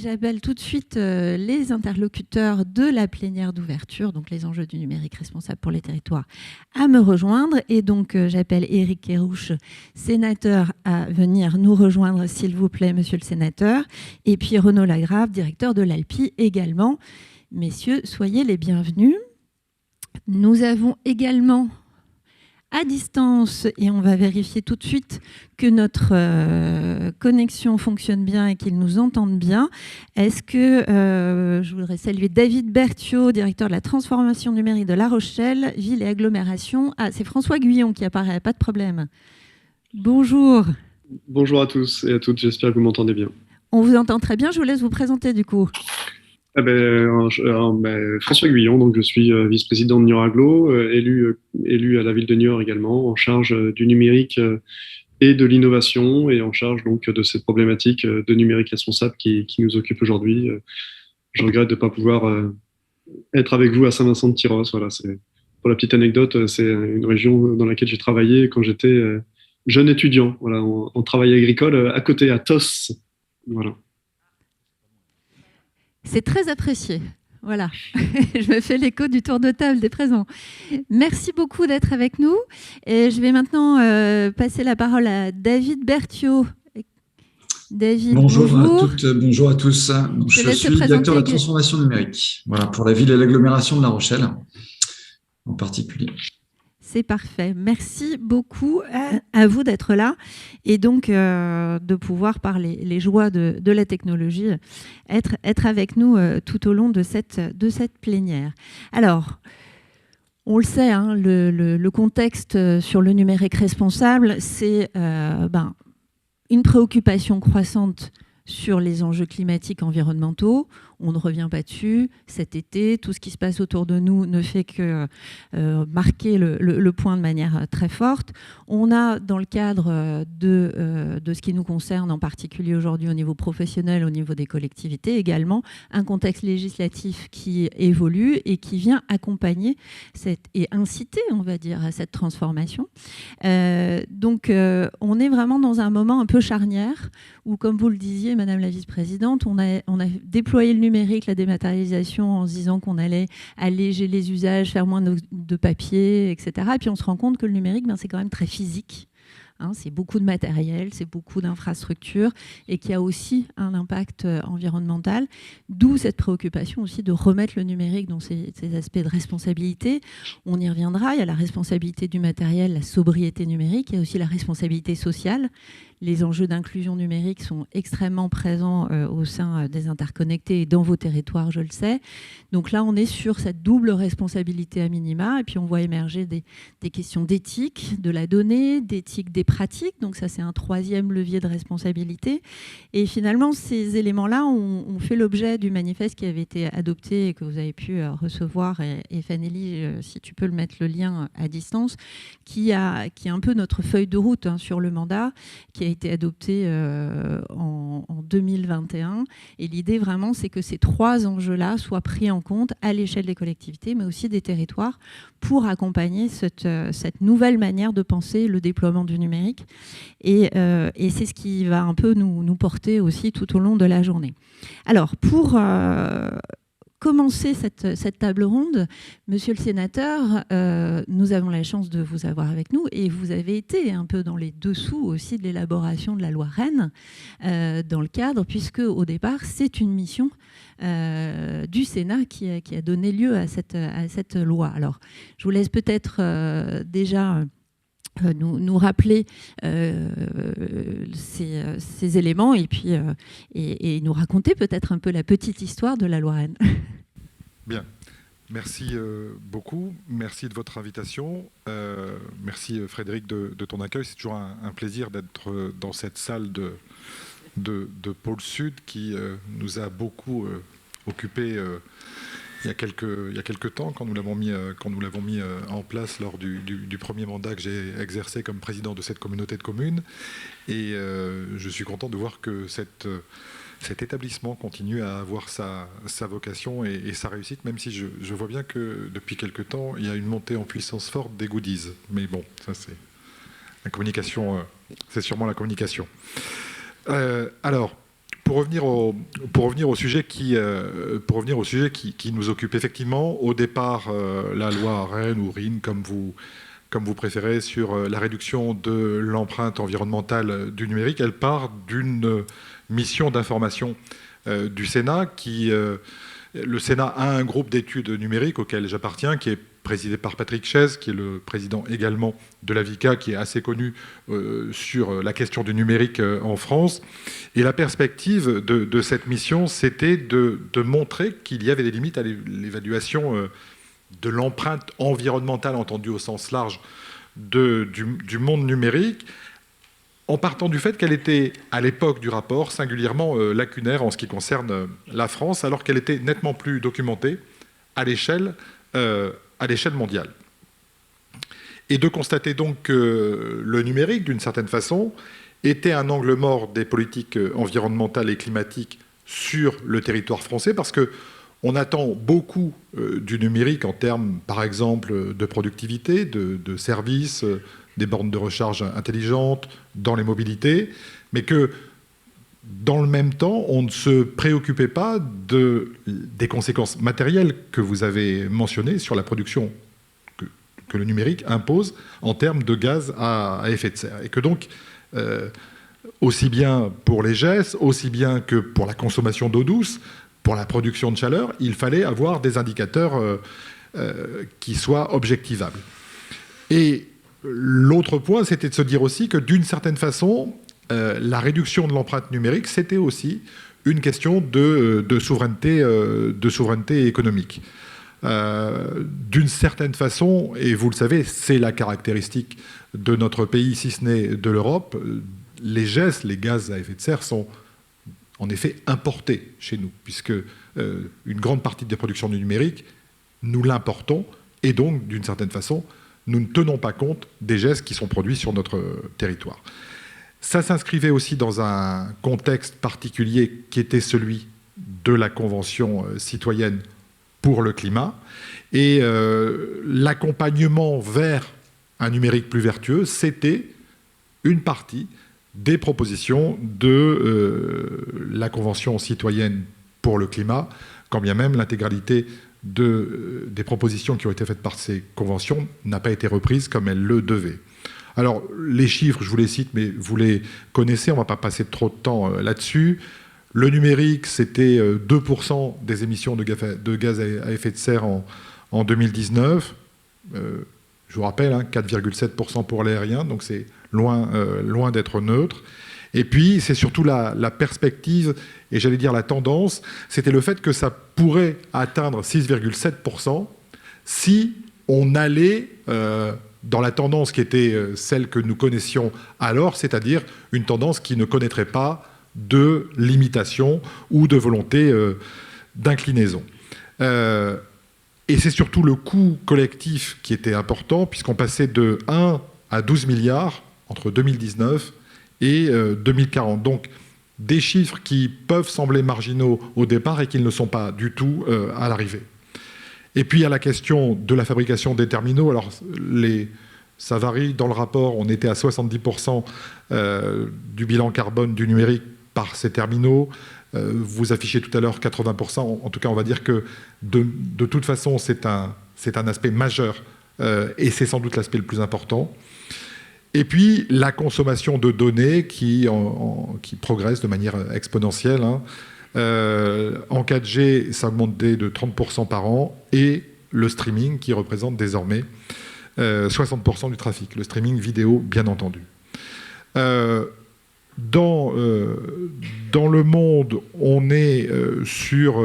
j'appelle tout de suite les interlocuteurs de la plénière d'ouverture, donc les enjeux du numérique responsable pour les territoires, à me rejoindre. Et donc, j'appelle Éric Kerrouche, sénateur, à venir nous rejoindre, s'il vous plaît, monsieur le sénateur. Et puis Renaud Lagrave, directeur de l'ALPI également. Messieurs, soyez les bienvenus. Nous avons également à distance, et on va vérifier tout de suite que notre connexion fonctionne bien et qu'ils nous entendent bien. Est-ce que je voudrais saluer David Berthiaud, directeur de la transformation numérique de La Rochelle, ville et agglomération. Ah, c'est François Guyon qui apparaît, pas de problème. Bonjour. Bonjour à tous et à toutes, j'espère que vous m'entendez bien. On vous entend très bien, je vous laisse vous présenter du coup. François Guyon, donc je suis vice-président de Niort Agglo, élu à la ville de Niort également, en charge du numérique et de l'innovation, et en charge donc de cette problématique de numérique responsable qui nous occupe aujourd'hui. Je regrette de ne pas pouvoir être avec vous à Saint-Vincent-de-Tyrosse. Voilà, pour la petite anecdote, c'est une région dans laquelle j'ai travaillé quand j'étais jeune étudiant, voilà, en travail agricole à côté, à Tos. Voilà. C'est très apprécié. Voilà, je me fais l'écho du tour de table des présents. Merci beaucoup d'être avec nous. Et je vais maintenant passer la parole à David Berthiaud. David, bonjour à toutes, bonjour à tous. Je suis directeur de la transformation numérique, voilà, pour la ville et l'agglomération de La Rochelle en particulier. C'est parfait. Merci beaucoup à vous d'être là et donc de pouvoir, par les joies de la technologie, être avec nous tout au long de cette plénière. Alors, on le sait, hein, le contexte sur le numérique responsable, c'est une préoccupation croissante sur les enjeux climatiques environnementaux. On ne revient pas dessus. Cet été, tout ce qui se passe autour de nous ne fait que marquer le point de manière très forte. On a, dans le cadre de ce qui nous concerne, en particulier aujourd'hui au niveau professionnel, au niveau des collectivités également, un contexte législatif qui évolue et qui vient accompagner et inciter, on va dire, à cette transformation. Donc, on est vraiment dans un moment un peu charnière où, comme vous le disiez, Madame la Vice-Présidente, on a déployé le numérique, la dématérialisation, en se disant qu'on allait alléger les usages, faire moins de papier, etc. Et puis on se rend compte que le numérique, c'est quand même très physique. Hein, c'est beaucoup de matériel, c'est beaucoup d'infrastructures et qui a aussi un impact environnemental, d'où cette préoccupation aussi de remettre le numérique dans ces aspects de responsabilité. On y reviendra, il y a la responsabilité du matériel, la sobriété numérique, il y a aussi la responsabilité sociale. Les enjeux d'inclusion numérique sont extrêmement présents au sein des interconnectés et dans vos territoires, je le sais. Donc là, on est sur cette double responsabilité à minima. Et puis, on voit émerger des questions d'éthique de la donnée, d'éthique des pratiques. Donc ça, c'est un troisième levier de responsabilité. Et finalement, ces éléments-là ont fait l'objet du manifeste qui avait été adopté et que vous avez pu recevoir. Et Fanelli, si tu peux le mettre le lien à distance, qui est un peu notre feuille de route sur le mandat, qui a été adopté en 2021. Et l'idée vraiment, c'est que ces trois enjeux-là soient pris en compte à l'échelle des collectivités, mais aussi des territoires, pour accompagner cette nouvelle manière de penser le déploiement du numérique. Et c'est ce qui va un peu nous porter aussi tout au long de la journée. Alors, pour commencer cette table ronde, monsieur le sénateur, nous avons la chance de vous avoir avec nous et vous avez été un peu dans les dessous aussi de l'élaboration de la loi Rennes dans le cadre, puisque au départ c'est une mission du Sénat qui a donné lieu à cette loi. Alors je vous laisse peut-être déjà nous rappeler ces éléments et puis et nous raconter peut-être un peu la petite histoire de la loi Rennes. Bien, merci beaucoup, merci de votre invitation, merci Frédéric de ton accueil. C'est toujours un plaisir d'être dans cette salle de Pôle Sud qui nous a beaucoup occupés il y a quelques temps, quand nous l'avons mis en place lors du premier mandat que j'ai exercé comme président de cette communauté de communes. Et je suis content de voir que cet établissement continue à avoir sa vocation et sa réussite, même si je vois bien que depuis quelques temps, il y a une montée en puissance forte des goodies. Mais bon, ça c'est la communication, c'est sûrement la communication. Alors, pour revenir au sujet qui nous occupe, effectivement, au départ, la loi REEN ou RIN, comme vous préférez, sur la réduction de l'empreinte environnementale du numérique, elle part d'une mission d'information du Sénat. Le Sénat a un groupe d'études numériques auquel j'appartiens, qui est présidé par Patrick Chaise, qui est le président également de l'AVICA, qui est assez connu sur la question du numérique en France. Et la perspective de cette mission, c'était de montrer qu'il y avait des limites à l'évaluation de l'empreinte environnementale, entendue au sens large, du monde numérique, en partant du fait qu'elle était, à l'époque du rapport, singulièrement lacunaire en ce qui concerne la France, alors qu'elle était nettement plus documentée à l'échelle mondiale. Et de constater donc que le numérique, d'une certaine façon, était un angle mort des politiques environnementales et climatiques sur le territoire français, parce qu'on attend beaucoup du numérique en termes, par exemple, de productivité, de services, des bornes de recharge intelligentes, dans les mobilités, mais que, dans le même temps, on ne se préoccupait pas des conséquences matérielles que vous avez mentionnées sur la production que le numérique impose en termes de gaz à effet de serre. Et que donc, aussi bien pour les gestes, aussi bien que pour la consommation d'eau douce, pour la production de chaleur, il fallait avoir des indicateurs qui soient objectivables. Et l'autre point, c'était de se dire aussi que, d'une certaine façon, la réduction de l'empreinte numérique, c'était aussi une question de souveraineté économique. D'une certaine façon, et vous le savez, c'est la caractéristique de notre pays, si ce n'est de l'Europe, les GES, les gaz à effet de serre, sont en effet importés chez nous, puisque une grande partie des productions du numérique, nous l'importons, et donc, d'une certaine façon, nous ne tenons pas compte des gestes qui sont produits sur notre territoire. Ça s'inscrivait aussi dans un contexte particulier qui était celui de la Convention citoyenne pour le climat. Et l'accompagnement vers un numérique plus vertueux, c'était une partie des propositions de la Convention citoyenne pour le climat, quand bien même l'intégralité des propositions qui ont été faites par ces conventions n'a pas été reprise comme elle le devait. Alors, les chiffres, je vous les cite, mais vous les connaissez, on ne va pas passer trop de temps là-dessus. Le numérique, c'était 2% des émissions de gaz à effet de serre en 2019. Je vous rappelle, 4,7% pour l'aérien, donc c'est loin d'être neutre. Et puis, c'est surtout la perspective, et j'allais dire la tendance, c'était le fait que ça pourrait atteindre 6,7% si on allait dans la tendance qui était celle que nous connaissions alors, c'est-à-dire une tendance qui ne connaîtrait pas de limitation ou de volonté d'inclinaison. Et c'est surtout le coût collectif qui était important, puisqu'on passait de 1 à 12 milliards entre 2019 et 2040. Donc, des chiffres qui peuvent sembler marginaux au départ et qui ne le sont pas du tout à l'arrivée. Et puis, il y a la question de la fabrication des terminaux. Alors, ça varie. Dans le rapport, on était à 70% du bilan carbone du numérique par ces terminaux. Vous affichez tout à l'heure 80%. En tout cas, on va dire que de toute façon, c'est un aspect majeur et c'est sans doute l'aspect le plus important. Et puis, la consommation de données qui progresse de manière exponentielle. En 4G, ça a augmenté de 30% par an. Et le streaming qui représente désormais 60% du trafic. Le streaming vidéo, bien entendu. Dans le monde, on est sur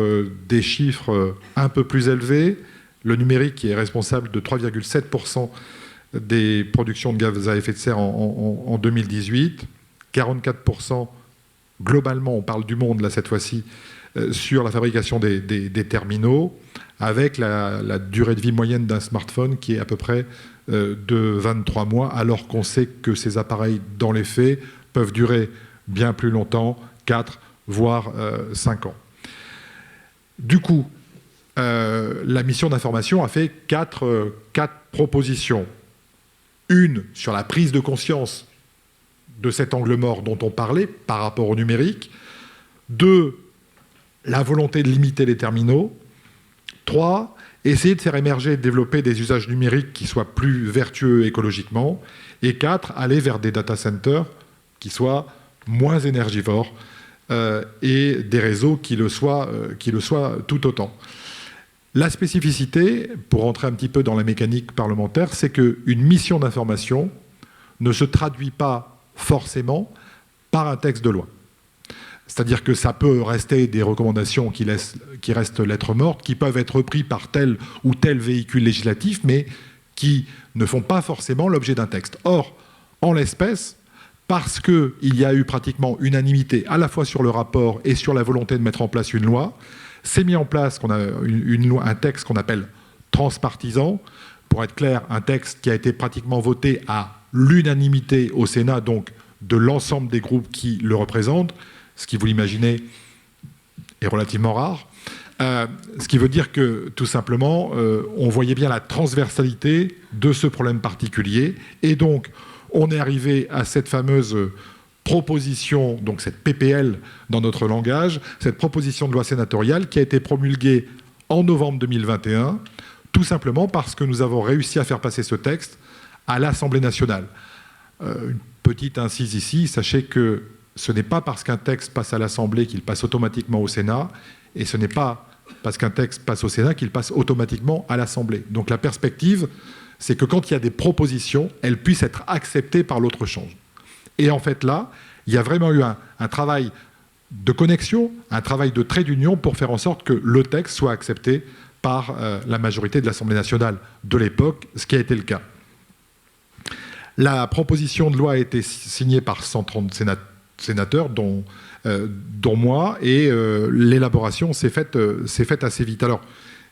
des chiffres un peu plus élevés. Le numérique qui est responsable de 3,7% des productions de gaz à effet de serre en 2018, 44% globalement, on parle du monde là cette fois-ci, sur la fabrication des terminaux, avec la durée de vie moyenne d'un smartphone qui est à peu près de 23 mois, alors qu'on sait que ces appareils, dans les faits, peuvent durer bien plus longtemps, 4 voire 5 ans. Du coup, la mission d'information a fait quatre propositions. Une sur la prise de conscience de cet angle mort dont on parlait par rapport au numérique. 2, la volonté de limiter les terminaux. 3, essayer de faire émerger et de développer des usages numériques qui soient plus vertueux écologiquement. Et 4, aller vers des data centers qui soient moins énergivores et des réseaux qui le soient tout autant. La spécificité, pour rentrer un petit peu dans la mécanique parlementaire, c'est qu'une mission d'information ne se traduit pas forcément par un texte de loi. C'est-à-dire que ça peut rester des recommandations qui restent lettres mortes, qui peuvent être reprises par tel ou tel véhicule législatif, mais qui ne font pas forcément l'objet d'un texte. Or, en l'espèce, parce qu'il y a eu pratiquement unanimité à la fois sur le rapport et sur la volonté de mettre en place une loi, s'est mis en place un texte qu'on appelle transpartisan. Pour être clair, un texte qui a été pratiquement voté à l'unanimité au Sénat, donc de l'ensemble des groupes qui le représentent, ce qui, vous l'imaginez, est relativement rare. Ce qui veut dire que, tout simplement, on voyait bien la transversalité de ce problème particulier. Et donc, on est arrivé à cette fameuse proposition, donc cette PPL dans notre langage, cette proposition de loi sénatoriale qui a été promulguée en novembre 2021, tout simplement parce que nous avons réussi à faire passer ce texte à l'Assemblée nationale. Une petite incise ici, sachez que ce n'est pas parce qu'un texte passe à l'Assemblée qu'il passe automatiquement au Sénat, et ce n'est pas parce qu'un texte passe au Sénat qu'il passe automatiquement à l'Assemblée. Donc la perspective, c'est que quand il y a des propositions, elles puissent être acceptées par l'autre chambre. Et en fait là, il y a vraiment eu un travail de connexion, un travail de trait d'union pour faire en sorte que le texte soit accepté par la majorité de l'Assemblée nationale de l'époque, ce qui a été le cas. La proposition de loi a été signée par 130 sénateurs, dont moi, et l'élaboration s'est faite assez vite. Alors,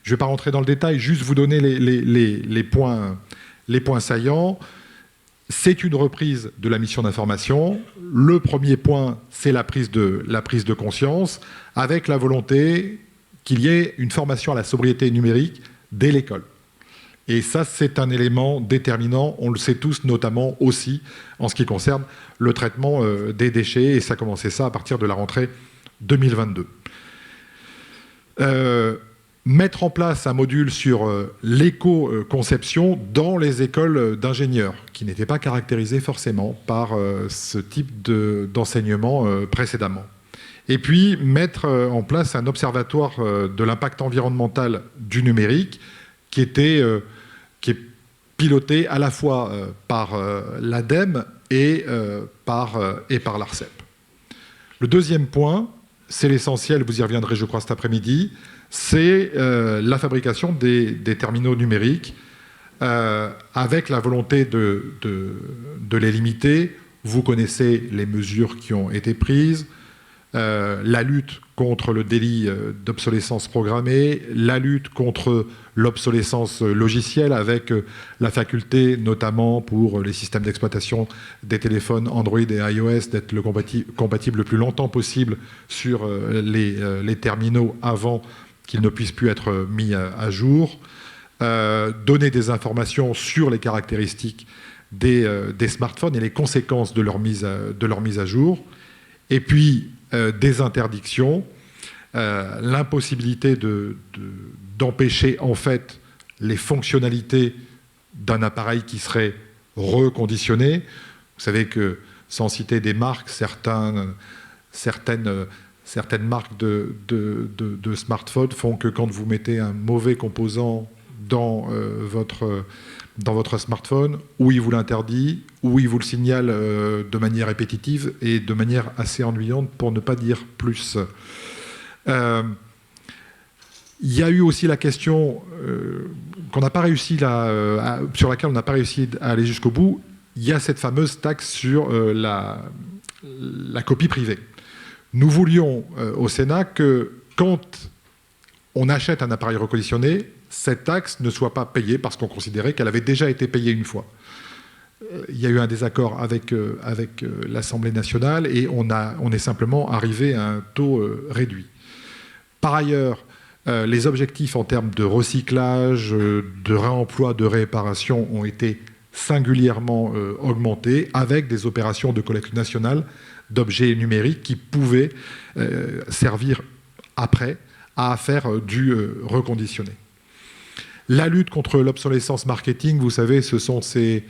je ne vais pas rentrer dans le détail, juste vous donner les points saillants. C'est une reprise de la mission d'information. Le premier point, c'est la prise de conscience, avec la volonté qu'il y ait une formation à la sobriété numérique dès l'école. Et ça, c'est un élément déterminant, on le sait tous, notamment aussi en ce qui concerne le traitement des déchets, et ça a commencé ça à partir de la rentrée 2022. Mettre en place un module sur l'éco-conception dans les écoles d'ingénieurs, qui n'étaient pas caractérisées forcément par ce type d'enseignement précédemment. Et puis, mettre en place un observatoire de l'impact environnemental du numérique qui est piloté à la fois par l'ADEME et par l'ARCEP. Le deuxième point, c'est l'essentiel, vous y reviendrez je crois cet après-midi, c'est la fabrication des terminaux numériques avec la volonté de les limiter. Vous connaissez les mesures qui ont été prises, la lutte contre le délit d'obsolescence programmée, la lutte contre l'obsolescence logicielle avec la faculté notamment pour les systèmes d'exploitation des téléphones Android et iOS d'être compatible le plus longtemps possible sur les terminaux avant qu'ils ne puissent plus être mis à jour, donner des informations sur les caractéristiques des smartphones et les conséquences de leur mise à jour, et puis des interdictions, l'impossibilité d'empêcher en fait les fonctionnalités d'un appareil qui serait reconditionné. Vous savez que, sans citer des marques, certaines marques de smartphones font que quand vous mettez un mauvais composant dans votre smartphone, ou il vous l'interdit, ou il vous le signale de manière répétitive et de manière assez ennuyante, pour ne pas dire plus. Il y a eu aussi la question qu'on n'a pas réussi sur laquelle on n'a pas réussi à aller jusqu'au bout. Il y a cette fameuse taxe sur la copie privée. Nous voulions au Sénat que quand on achète un appareil reconditionné, cette taxe ne soit pas payée parce qu'on considérait qu'elle avait déjà été payée une fois. Il y a eu un désaccord avec l'Assemblée nationale et on est simplement arrivé à un taux réduit. Par ailleurs, les objectifs en termes de recyclage, de réemploi, de réparation ont été singulièrement augmenté, avec des opérations de collecte nationale d'objets numériques qui pouvaient servir après à faire du reconditionné. La lutte contre l'obsolescence marketing, vous savez, ce sont ces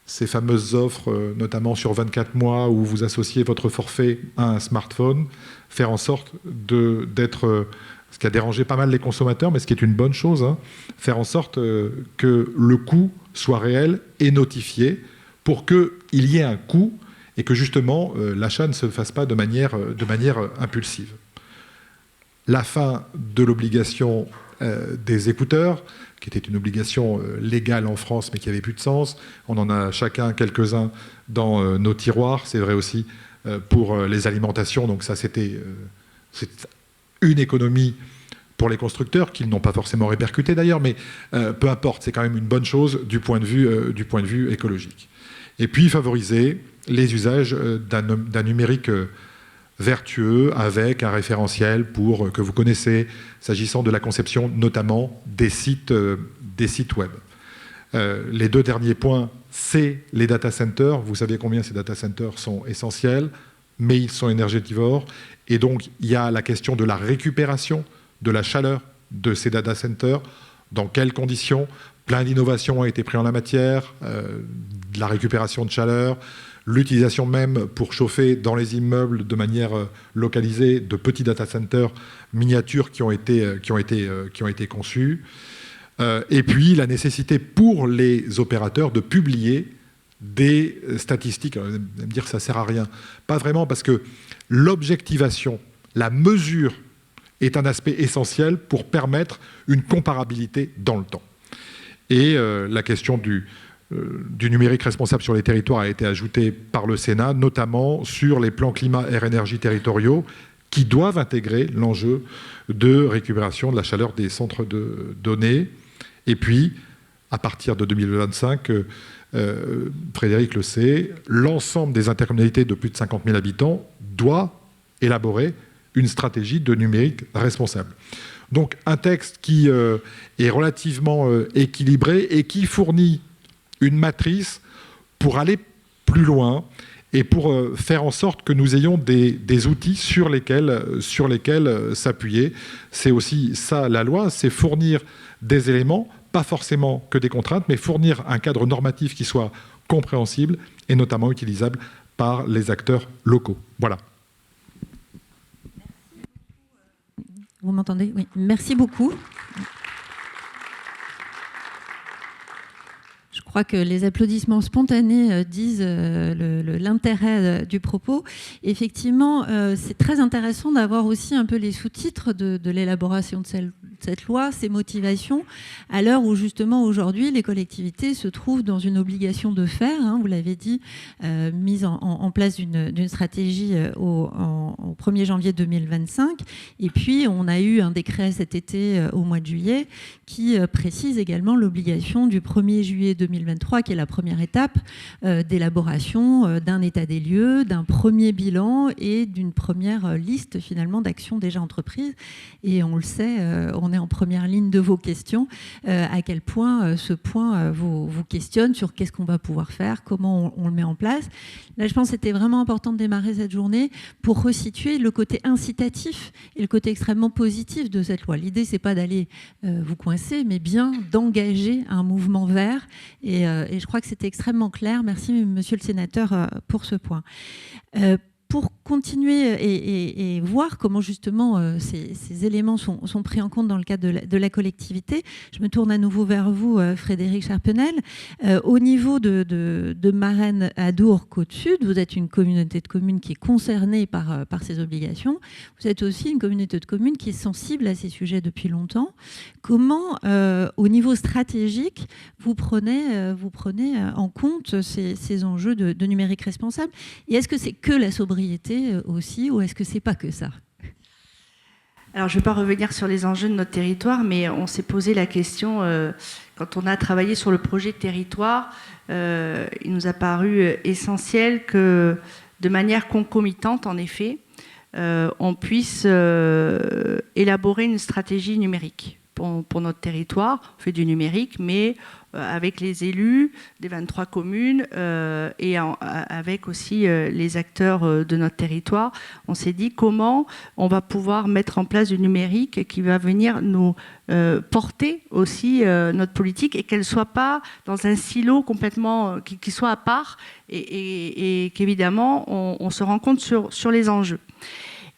fameuses offres, notamment sur 24 mois, où vous associez votre forfait à un smartphone, faire en sorte d'être... ce qui a dérangé pas mal les consommateurs, mais ce qui est une bonne chose, hein, faire en sorte que le coût soit réel et notifié pour qu'il y ait un coût et que justement l'achat ne se fasse pas de manière impulsive. La fin de l'obligation des écouteurs, qui était une obligation légale en France, mais qui n'avait plus de sens. On en a chacun quelques-uns dans nos tiroirs. C'est vrai aussi pour les alimentations. Donc ça, c'est une économie pour les constructeurs, qu'ils n'ont pas forcément répercuté d'ailleurs, mais peu importe, c'est quand même une bonne chose du point de vue écologique. Et puis favoriser les usages d'un numérique vertueux avec un référentiel que vous connaissez, s'agissant de la conception notamment des sites web. Les deux derniers points, c'est les data centers. Vous savez combien ces data centers sont essentiels, mais ils sont énergétivores. Et donc, il y a la question de la récupération de la chaleur de ces data centers. Dans quelles conditions? Plein d'innovations ont été prises en la matière, de la récupération de chaleur, l'utilisation même pour chauffer dans les immeubles de manière localisée de petits data centers miniatures qui ont été conçus. Et puis la nécessité pour les opérateurs de publier des statistiques. Alors, vous allez me dire que ça ne sert à rien. Pas vraiment, parce que l'objectivation, la mesure est un aspect essentiel pour permettre une comparabilité dans le temps. Et la question du numérique responsable sur les territoires a été ajoutée par le Sénat, notamment sur les plans climat, air, énergie territoriaux, qui doivent intégrer l'enjeu de récupération de la chaleur des centres de données. Et puis, à partir de 2025, Frédéric le sait, l'ensemble des intercommunalités de plus de 50 000 habitants doit élaborer une stratégie de numérique responsable. Donc un texte qui est relativement équilibré et qui fournit une matrice pour aller plus loin et pour faire en sorte que nous ayons des outils sur lesquels s'appuyer. C'est aussi ça la loi, c'est fournir des éléments, pas forcément que des contraintes, mais fournir un cadre normatif qui soit compréhensible et notamment utilisable par les acteurs locaux. Voilà. Vous m'entendez? Oui. Merci beaucoup. Je crois que les applaudissements spontanés disent l'intérêt du propos. Effectivement, c'est très intéressant d'avoir aussi un peu les sous-titres de l'élaboration de cette loi, ses motivations, à l'heure où justement aujourd'hui les collectivités se trouvent dans une obligation de faire, hein, vous l'avez dit, mise en place d'une stratégie au 1er janvier 2025. Et puis on a eu un décret cet été au mois de juillet qui précise également l'obligation du 1er juillet 2023, qui est la première étape d'élaboration d'un état des lieux, d'un premier bilan et d'une première liste finalement d'actions déjà entreprises. Et on le sait, on est en première ligne de vos questions, à quel point ce point vous questionne sur qu'est-ce qu'on va pouvoir faire, comment on le met en place. Là, je pense que c'était vraiment important de démarrer cette journée pour resituer le côté incitatif et le côté extrêmement positif de cette loi. L'idée, c'est pas d'aller vous coincer, mais bien d'engager un mouvement vert. Et je crois que c'était extrêmement clair. Merci, monsieur le sénateur, pour ce point. Pour continuer et voir comment justement ces éléments sont pris en compte dans le cadre de la collectivité, je me tourne à nouveau vers vous, Frédéric Charpenel. Au niveau de Marennes, Adour, Côte-Sud, vous êtes une communauté de communes qui est concernée par ces obligations. Vous êtes aussi une communauté de communes qui est sensible à ces sujets depuis longtemps. Comment, au niveau stratégique, vous prenez en compte ces enjeux de numérique responsable? Et est-ce que c'est que la sobriété aussi, ou est-ce que c'est pas que ça? Alors, je ne vais pas revenir sur les enjeux de notre territoire, mais on s'est posé la question, quand on a travaillé sur le projet de territoire, il nous a paru essentiel que, de manière concomitante, en effet, on puisse élaborer une stratégie numérique pour notre territoire. On fait du numérique, mais avec les élus des 23 communes et avec aussi les acteurs de notre territoire, on s'est dit comment on va pouvoir mettre en place du numérique qui va venir nous porter aussi notre politique et qu'elle ne soit pas dans un silo complètement, qui soit à part et qu'évidemment on se rend compte sur les enjeux.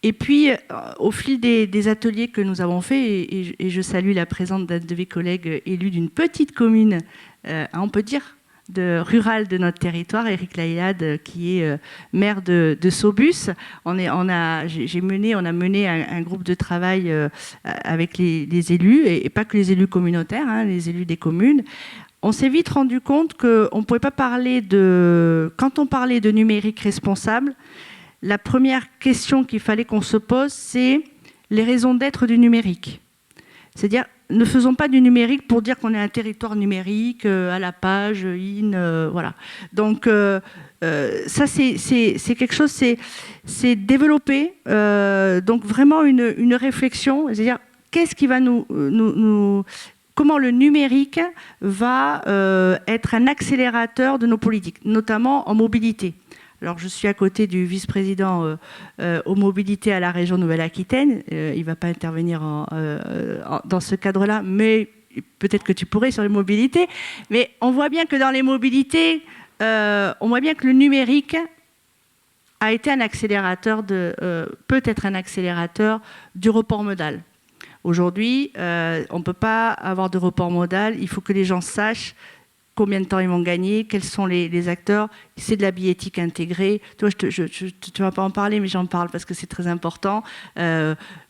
Et puis, au fil des ateliers que nous avons faits, et je salue la présence d'un de mes collègues élus d'une petite commune, on peut dire, rurale de notre territoire, Éric Laïlade, qui est maire de Saubus. On a mené un groupe de travail avec les élus, et pas que les élus communautaires, hein, les élus des communes. On s'est vite rendu compte qu'on ne pouvait pas parler quand on parlait de numérique responsable, la première question qu'il fallait qu'on se pose, c'est les raisons d'être du numérique. C'est-à-dire, ne faisons pas du numérique pour dire qu'on est un territoire numérique, à la page, voilà. Donc, ça, c'est quelque chose, c'est développer, donc vraiment une réflexion, c'est-à-dire, qu'est-ce qui va comment le numérique va être un accélérateur de nos politiques, notamment en mobilité. Alors, je suis à côté du vice-président aux mobilités à la région Nouvelle-Aquitaine. Il ne va pas intervenir dans ce cadre-là, mais peut-être que tu pourrais sur les mobilités. Mais on voit bien que dans les mobilités, on voit bien que le numérique a été un accélérateur peut être un accélérateur du report modal. Aujourd'hui, on ne peut pas avoir de report modal. Il faut que les gens sachent combien de temps ils vont gagner, quels sont les acteurs. C'est de la billettique intégrée. Toi, tu ne vas pas en parler, mais j'en parle parce que c'est très important.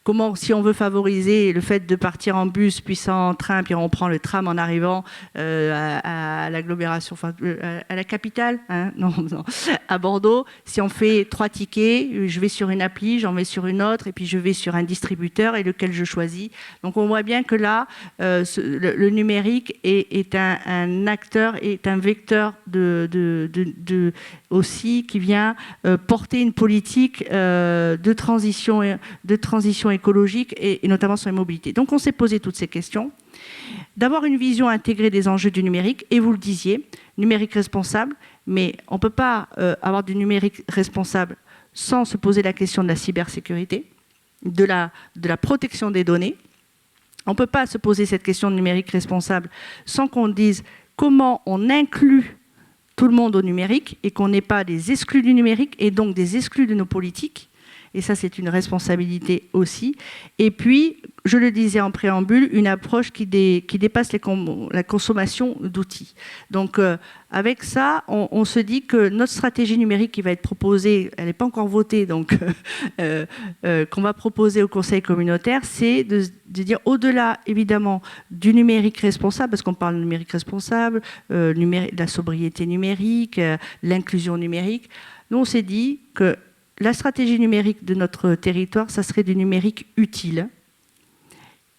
Comment, si on veut favoriser le fait de partir en bus, puis en train, puis on prend le tram en arrivant à l'agglomération, enfin, à la capitale, hein, non, à Bordeaux, si on fait 3 tickets, je vais sur une appli, j'en vais sur une autre, et puis je vais sur un distributeur et lequel je choisis. Donc on voit bien que là, le numérique est un acteur, est un vecteur aussi qui vient porter une politique de transition écologique et notamment sur les mobilités. Donc on s'est posé toutes ces questions. D'avoir une vision intégrée des enjeux du numérique, et vous le disiez, numérique responsable, mais on ne peut pas avoir du numérique responsable sans se poser la question de la cybersécurité, de la protection des données. On ne peut pas se poser cette question de numérique responsable sans qu'on dise comment on inclut tout le monde au numérique et qu'on n'ait pas des exclus du numérique et donc des exclus de nos politiques. Et ça, c'est une responsabilité aussi. Et puis, je le disais en préambule, une approche qui dépasse la consommation d'outils. Donc, avec ça, on se dit que notre stratégie numérique qui va être proposée, elle n'est pas encore votée, donc qu'on va proposer au Conseil communautaire, c'est de dire, au-delà, évidemment, du numérique responsable, parce qu'on parle de numérique responsable, de la sobriété numérique, l'inclusion numérique, nous, on s'est dit que la stratégie numérique de notre territoire, ça serait du numérique utile.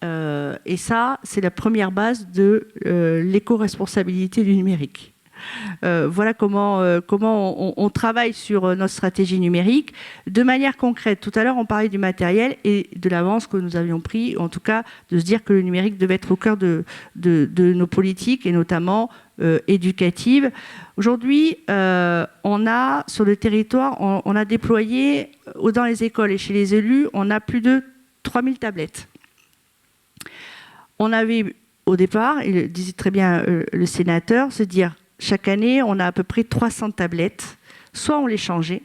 Et ça, c'est la première base de l'éco-responsabilité du numérique. Voilà comment on travaille sur notre stratégie numérique. De manière concrète, tout à l'heure, on parlait du matériel et de l'avance que nous avions pris, en tout cas, de se dire que le numérique devait être au cœur de nos politiques, et notamment éducatives. Aujourd'hui, on a, sur le territoire, on a déployé, dans les écoles et chez les élus, on a plus de 3000 tablettes. On avait, au départ, il le disait très bien le sénateur, se dire, chaque année, on a à peu près 300 tablettes. Soit on les changeait.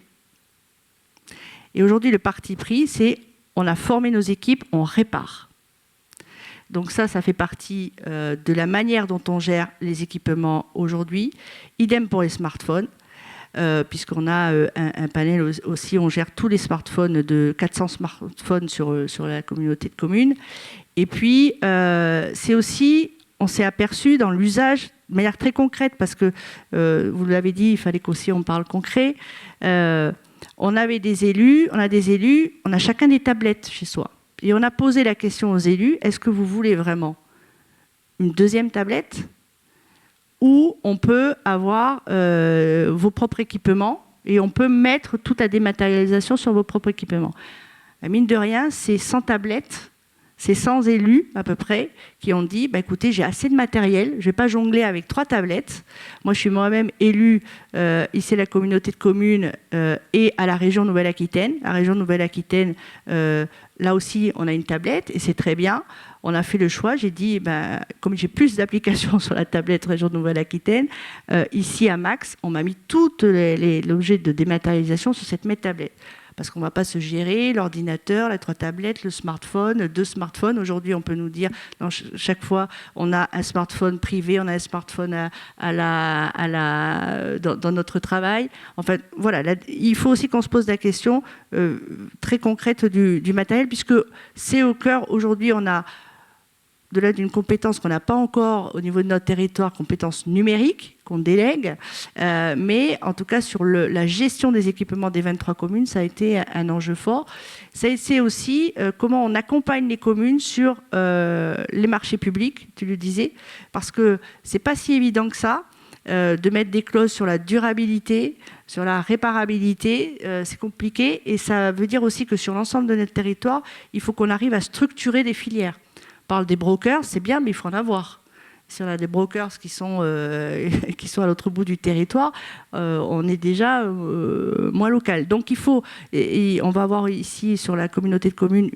Et aujourd'hui, le parti pris, c'est on a formé nos équipes, on répare. Donc ça fait partie de la manière dont on gère les équipements aujourd'hui. Idem pour les smartphones, puisqu'on a un panel aussi, on gère tous les smartphones, de 400 smartphones sur la communauté de communes. Et puis, c'est aussi, on s'est aperçu dans l'usage de manière très concrète, parce que, vous l'avez dit, il fallait qu'aussi on parle concret. On a des élus, on a chacun des tablettes chez soi. Et on a posé la question aux élus, est-ce que vous voulez vraiment une deuxième tablette ou on peut avoir vos propres équipements et on peut mettre toute la dématérialisation sur vos propres équipements. Mine de rien, c'est 100 tablettes, C'est 100 élus, à peu près, qui ont dit, écoutez, j'ai assez de matériel, je ne vais pas jongler avec 3 tablettes. Moi, je suis moi-même élu ici à la communauté de communes et à la région Nouvelle-Aquitaine. La région Nouvelle-Aquitaine, là aussi, on a une tablette et c'est très bien. On a fait le choix, j'ai dit, comme j'ai plus d'applications sur la tablette région Nouvelle-Aquitaine, ici à Max, on m'a mis tout l'objet de dématérialisation sur cette même tablette. Parce qu'on ne va pas se gérer l'ordinateur, les 3 tablettes, le smartphone, 2 smartphones. Aujourd'hui, on peut nous dire, chaque fois, on a un smartphone privé, on a un smartphone dans notre travail. En fait, voilà, là, il faut aussi qu'on se pose la question très concrète du matériel, puisque c'est au cœur, aujourd'hui, on a d'une compétence qu'on n'a pas encore au niveau de notre territoire, compétence numérique, qu'on délègue, mais en tout cas sur la gestion des équipements des 23 communes, ça a été un enjeu fort. Ça a été aussi comment on accompagne les communes sur les marchés publics, tu le disais, parce que c'est pas si évident que ça, de mettre des clauses sur la durabilité, sur la réparabilité, c'est compliqué, et ça veut dire aussi que sur l'ensemble de notre territoire, il faut qu'on arrive à structurer des filières. On parle des brokers, c'est bien, mais il faut en avoir. Si on a des brokers qui sont à l'autre bout du territoire, on est déjà moins local. Donc il faut, et on va avoir ici sur la communauté de communes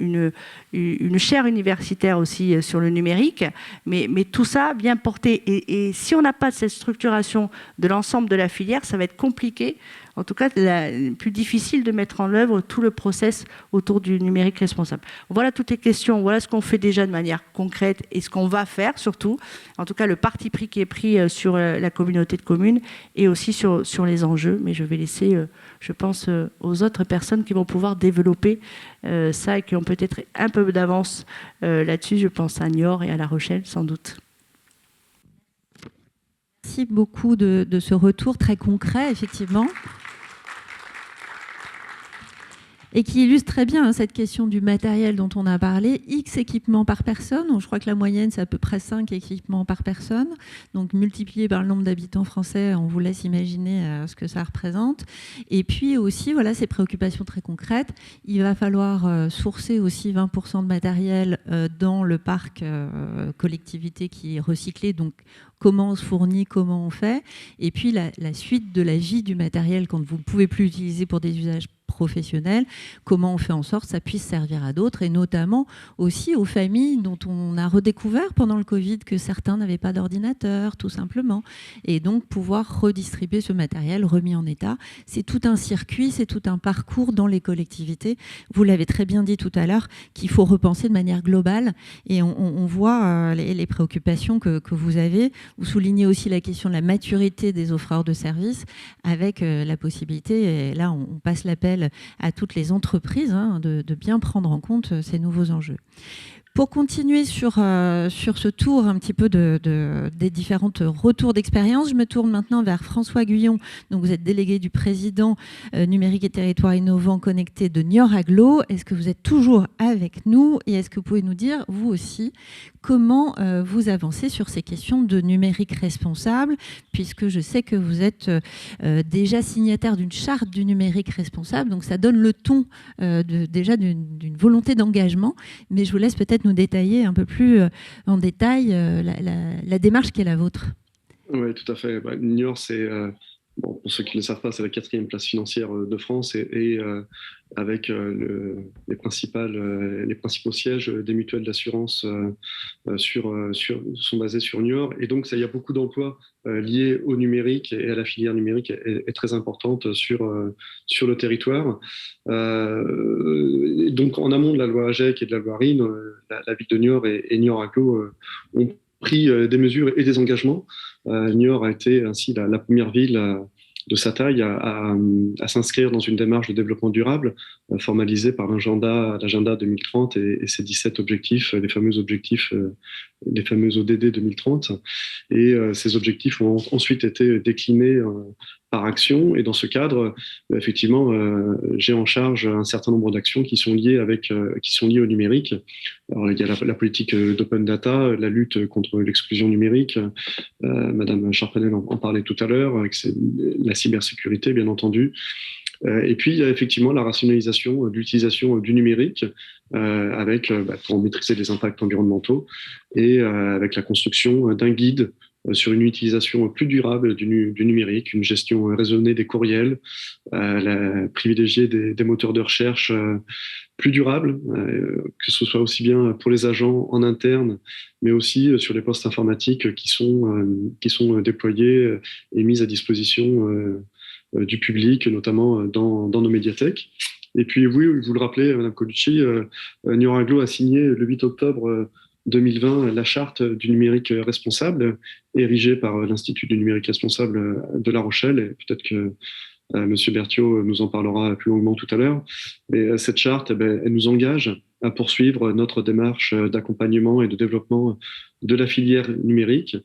une chaire universitaire aussi sur le numérique, mais tout ça bien porté. Et si on n'a pas cette structuration de l'ensemble de la filière, ça va être compliqué. En tout cas, plus difficile de mettre en œuvre tout le process autour du numérique responsable. Voilà toutes les questions, voilà ce qu'on fait déjà de manière concrète et ce qu'on va faire surtout. En tout cas, le parti pris qui est pris sur la communauté de communes et aussi sur les enjeux. Mais je vais laisser, je pense, aux autres personnes qui vont pouvoir développer ça et qui ont peut-être un peu d'avance là-dessus. Je pense à Niort et à La Rochelle, sans doute. Merci beaucoup de ce retour très concret, effectivement. Et qui illustre très bien cette question du matériel dont on a parlé. X équipements par personne, je crois que la moyenne c'est à peu près 5 équipements par personne, donc multiplié par le nombre d'habitants français, on vous laisse imaginer ce que ça représente. Et puis aussi, voilà, ces préoccupations très concrètes, il va falloir sourcer aussi 20% de matériel dans le parc collectivité qui est recyclé, donc comment on se fournit, comment on fait, et puis la suite de la vie du matériel quand vous ne pouvez plus l'utiliser pour des usages professionnels, comment on fait en sorte que ça puisse servir à d'autres, et notamment aussi aux familles dont on a redécouvert pendant le Covid que certains n'avaient pas d'ordinateur, tout simplement, et donc pouvoir redistribuer ce matériel remis en état. C'est tout un circuit, c'est tout un parcours dans les collectivités. Vous l'avez très bien dit tout à l'heure, qu'il faut repenser de manière globale, et on voit les préoccupations que vous avez. Vous soulignez aussi la question de la maturité des offreurs de services, avec la possibilité, et là on passe l'appel à toutes les entreprises de bien prendre en compte ces nouveaux enjeux. Pour continuer sur ce tour un petit peu des différentes retours d'expérience, je me tourne maintenant vers François Guyon. Donc vous êtes délégué du président numérique et territoire innovant connecté de Niort Agglo. Est-ce que vous êtes toujours avec nous et est-ce que vous pouvez nous dire, vous aussi, comment vous avancez sur ces questions de numérique responsable, puisque je sais que vous êtes déjà signataire d'une charte du numérique responsable, donc ça donne le ton déjà d'une volonté d'engagement, mais je vous laisse peut-être nous détailler un peu plus en détail la démarche qui est la vôtre. Oui, tout à fait. Niort, c'est, pour ceux qui ne le savent pas, c'est la 4e place financière de France et avec les principaux sièges des mutuelles d'assurance sont basés sur Niort. Et donc, il y a beaucoup d'emplois liés au numérique et à la filière numérique est très importante sur le territoire. Donc, en amont de la loi AGEC et de la loi RIN, la ville de Niort et Niort Agglo ont pris des mesures et des engagements. Niort a été ainsi la première ville de sa taille à s'inscrire dans une démarche de développement durable formalisée par l'agenda 2030 et ses 17 objectifs, les fameux objectifs, les fameux ODD 2030. Et ces objectifs ont ensuite été déclinés par action. Et dans ce cadre, effectivement, j'ai en charge un certain nombre d'actions qui sont liées au numérique. Alors, il y a la politique d'open data, la lutte contre l'exclusion numérique. Madame Charpenel en parlait tout à l'heure, avec la cybersécurité, bien entendu. Et puis, il y a effectivement la rationalisation de l'utilisation du numérique pour maîtriser les impacts environnementaux et avec la construction d'un guide sur une utilisation plus durable du numérique, une gestion raisonnée des courriels, privilégier des moteurs de recherche plus durables, que ce soit aussi bien pour les agents en interne, mais aussi sur les postes informatiques qui sont déployés et mis à disposition du public, notamment dans nos médiathèques. Et puis, oui, vous le rappelez, Mme Colucci, Niort Aglo a signé le 8 octobre 2020 la charte du numérique responsable, érigée par l'Institut du numérique responsable de La Rochelle. Et peut-être que M. Berthiaud nous en parlera plus longuement tout à l'heure. Mais cette charte, elle nous engage à poursuivre notre démarche d'accompagnement et de développement de la filière numérique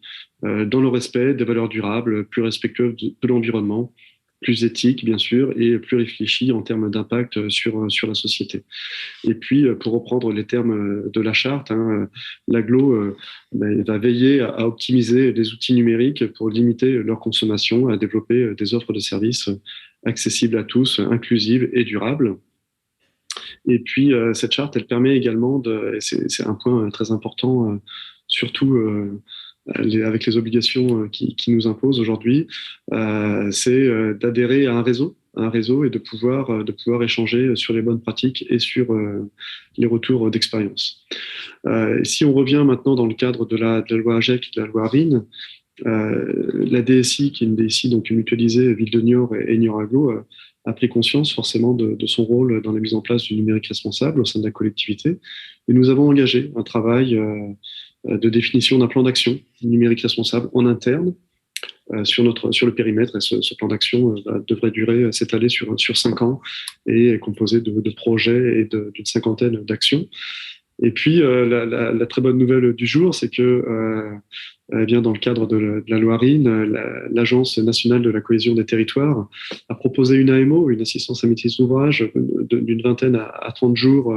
dans le respect des valeurs durables, plus respectueuses de l'environnement, plus éthique, bien sûr, et plus réfléchi en termes d'impact sur la société. Et puis, pour reprendre les termes de la charte, l'aglo va veiller à optimiser les outils numériques pour limiter leur consommation, à développer des offres de services accessibles à tous, inclusives et durables. Et puis, cette charte, elle permet également, c'est un point très important, surtout avec les obligations qui nous imposent aujourd'hui, c'est d'adhérer à un réseau et de pouvoir échanger sur les bonnes pratiques et sur les retours d'expérience. Si on revient maintenant dans le cadre de la loi AGEC et de la loi ARIN, la DSI, qui est une DSI donc mutualisée Ville de Niort et Niort Aglo, a pris conscience forcément de son rôle dans la mise en place du numérique responsable au sein de la collectivité. Et nous avons engagé un travail de définition d'un plan d'action numérique responsable en interne sur le périmètre. Et ce plan d'action devrait s'étaler sur 5 ans et est composé de projets et d'une cinquantaine d'actions. Et puis, la très bonne nouvelle du jour, c'est que dans le cadre de la loi ARIN, l'Agence nationale de la cohésion des territoires a proposé une AMO, une assistance à maîtrise d'ouvrage, d'une vingtaine à 30 jours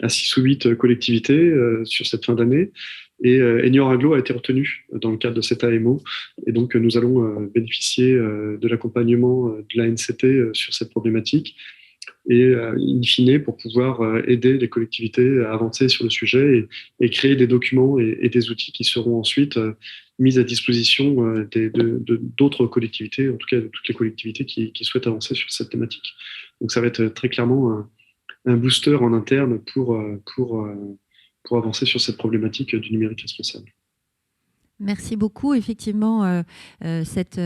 à 6 ou 8 collectivités sur cette fin d'année. Et Niort Aglo a été retenu dans le cadre de cette AMO. Et donc, nous allons bénéficier de l'accompagnement de l'ANCT sur cette problématique. Et in fine, pour pouvoir aider les collectivités à avancer sur le sujet et créer des documents et des outils qui seront ensuite mis à disposition d'autres collectivités, en tout cas de toutes les collectivités qui souhaitent avancer sur cette thématique. Donc ça va être très clairement un booster en interne pour avancer sur cette problématique du numérique responsable. Merci beaucoup. Effectivement, cette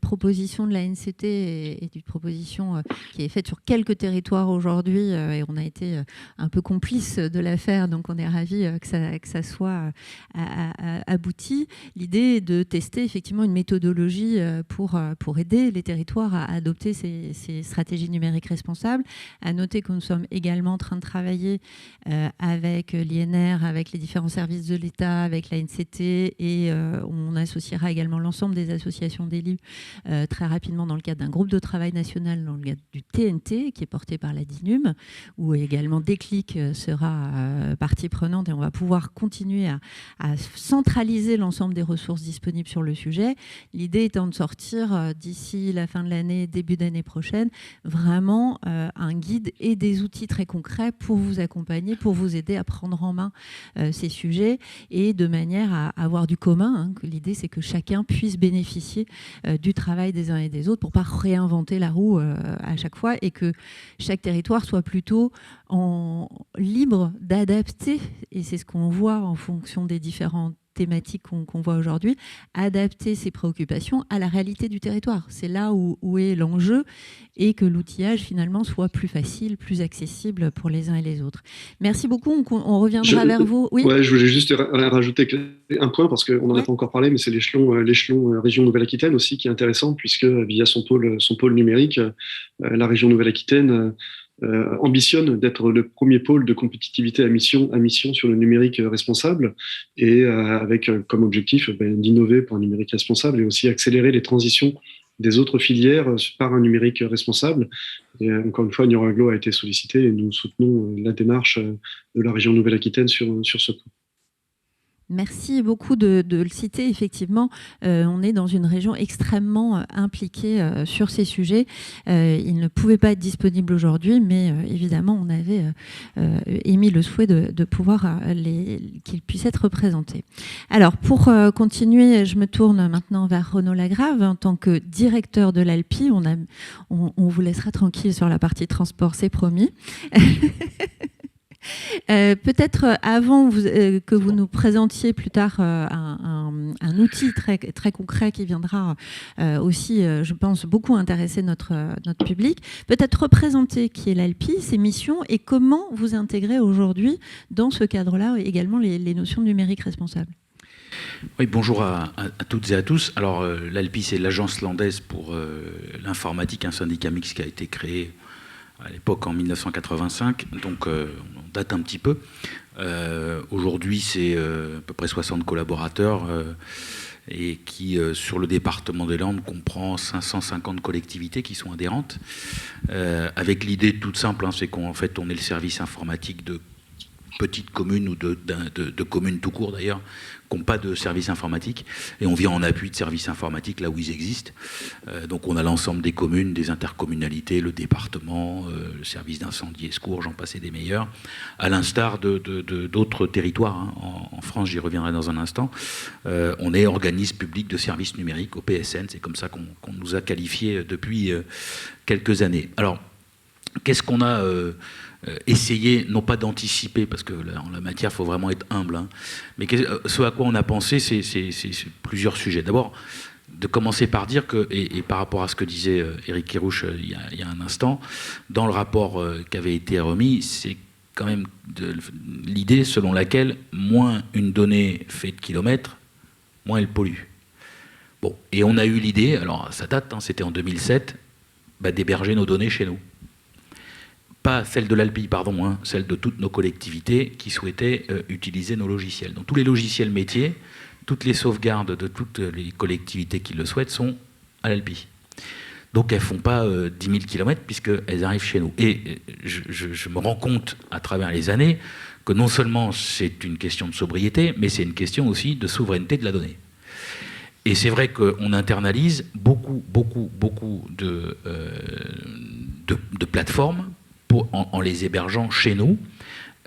proposition de l'ANCT est une proposition qui est faite sur quelques territoires aujourd'hui et on a été un peu complice de l'affaire, donc on est ravis que ça soit abouti. L'idée est de tester effectivement une méthodologie pour aider les territoires à adopter ces stratégies numériques responsables. À noter que nous sommes également en train de travailler avec l'INR, avec les différents services de l'État, avec l'ANCT et on associera également l'ensemble des associations d'élus très rapidement dans le cadre d'un groupe de travail national dans le cadre du TNT qui est porté par la DINUM, où également Déclic sera partie prenante et on va pouvoir continuer à centraliser l'ensemble des ressources disponibles sur le sujet. L'idée étant de sortir d'ici la fin de l'année, début d'année prochaine, vraiment un guide et des outils très concrets pour vous accompagner, pour vous aider à prendre en main ces sujets et de manière à avoir du commun. L'idée, c'est que chacun puisse bénéficier du travail des uns et des autres pour ne pas réinventer la roue à chaque fois et que chaque territoire soit plutôt libre d'adapter, et c'est ce qu'on voit en fonction des différentes thématiques qu'on voit aujourd'hui, adapter ses préoccupations à la réalité du territoire. C'est là où est l'enjeu et que l'outillage finalement soit plus facile, plus accessible pour les uns et les autres. Merci beaucoup, on reviendra vers vous. Oui, je voulais juste rajouter un point parce qu'on n'en a pas encore parlé, mais c'est l'échelon région Nouvelle-Aquitaine aussi qui est intéressant puisque via son pôle numérique, la région Nouvelle-Aquitaine ambitionne d'être le premier pôle de compétitivité à mission sur le numérique responsable et avec comme objectif d'innover pour un numérique responsable et aussi accélérer les transitions des autres filières par un numérique responsable. Et encore une fois, Niort Aglo a été sollicité et nous soutenons la démarche de la région Nouvelle-Aquitaine sur ce point. Merci beaucoup de le citer. Effectivement, on est dans une région extrêmement impliquée sur ces sujets. Il ne pouvait pas être disponible aujourd'hui, mais évidemment, on avait émis le souhait de pouvoir qu'ils puissent être représentés. Alors, pour continuer, je me tourne maintenant vers Renaud Lagrave. En tant que directeur de l'ALPI, on vous laissera tranquille sur la partie transport, c'est promis. Peut-être avant que vous nous présentiez plus tard un outil très, très concret qui viendra aussi, je pense, beaucoup intéresser notre public. Peut-être représenter qui est l'ALPI, ses missions et comment vous intégrez aujourd'hui dans ce cadre-là également les notions de numérique responsable. Oui, bonjour à toutes et à tous. Alors, l'ALPI, c'est l'Agence landaise pour l'informatique, un syndicat mixte qui a été créé à l'époque en 1985, donc on date un petit peu. Aujourd'hui, c'est à peu près 60 collaborateurs et qui, sur le département des Landes, comprend 550 collectivités qui sont adhérentes, avec l'idée toute simple, c'est qu'en fait, on est le service informatique de petites communes ou de communes tout court d'ailleurs, qui n'ont pas de service informatique, et on vient en appui de services informatiques là où ils existent. Donc on a l'ensemble des communes, des intercommunalités, le département, le service d'incendie et secours, j'en passe et des meilleurs, à l'instar d'autres territoires. En France, j'y reviendrai dans un instant. On est organisme public de services numériques, au PSN, c'est comme ça qu'on nous a qualifiés depuis quelques années. Alors, qu'est-ce qu'on a essayer, non pas d'anticiper, parce que là, en la matière, il faut vraiment être humble, mais ce à quoi on a pensé, c'est plusieurs sujets. D'abord, de commencer par dire que, et par rapport à ce que disait Éric Kerrouche il y a un instant, dans le rapport qui avait été remis, c'est quand même l'idée selon laquelle moins une donnée fait de kilomètres, moins elle pollue. Bon, et on a eu l'idée, alors ça date, c'était en 2007, d'héberger nos données chez nous. Pas celle de l'ALPI, pardon, celle de toutes nos collectivités qui souhaitaient utiliser nos logiciels. Donc tous les logiciels métiers, toutes les sauvegardes de toutes les collectivités qui le souhaitent sont à l'ALPI. Donc elles ne font pas 10 000 km puisqu'elles arrivent chez nous. Et je me rends compte à travers les années que non seulement c'est une question de sobriété, mais c'est une question aussi de souveraineté de la donnée. Et c'est vrai qu'on internalise beaucoup de plateformes en les hébergeant chez nous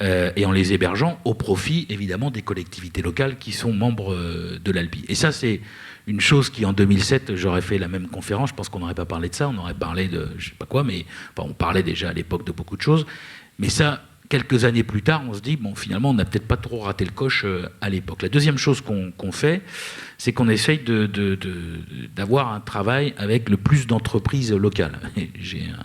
et en les hébergeant au profit, évidemment, des collectivités locales qui sont membres de l'ALPI. Et ça, c'est une chose qui, en 2007, j'aurais fait la même conférence, je pense qu'on n'aurait pas parlé de ça, on aurait parlé de je ne sais pas quoi, mais on parlait déjà à l'époque de beaucoup de choses. Mais ça, quelques années plus tard, on se dit, bon, finalement, on n'a peut-être pas trop raté le coche à l'époque. La deuxième chose qu'on fait, c'est qu'on essaye d'avoir un travail avec le plus d'entreprises locales. J'ai un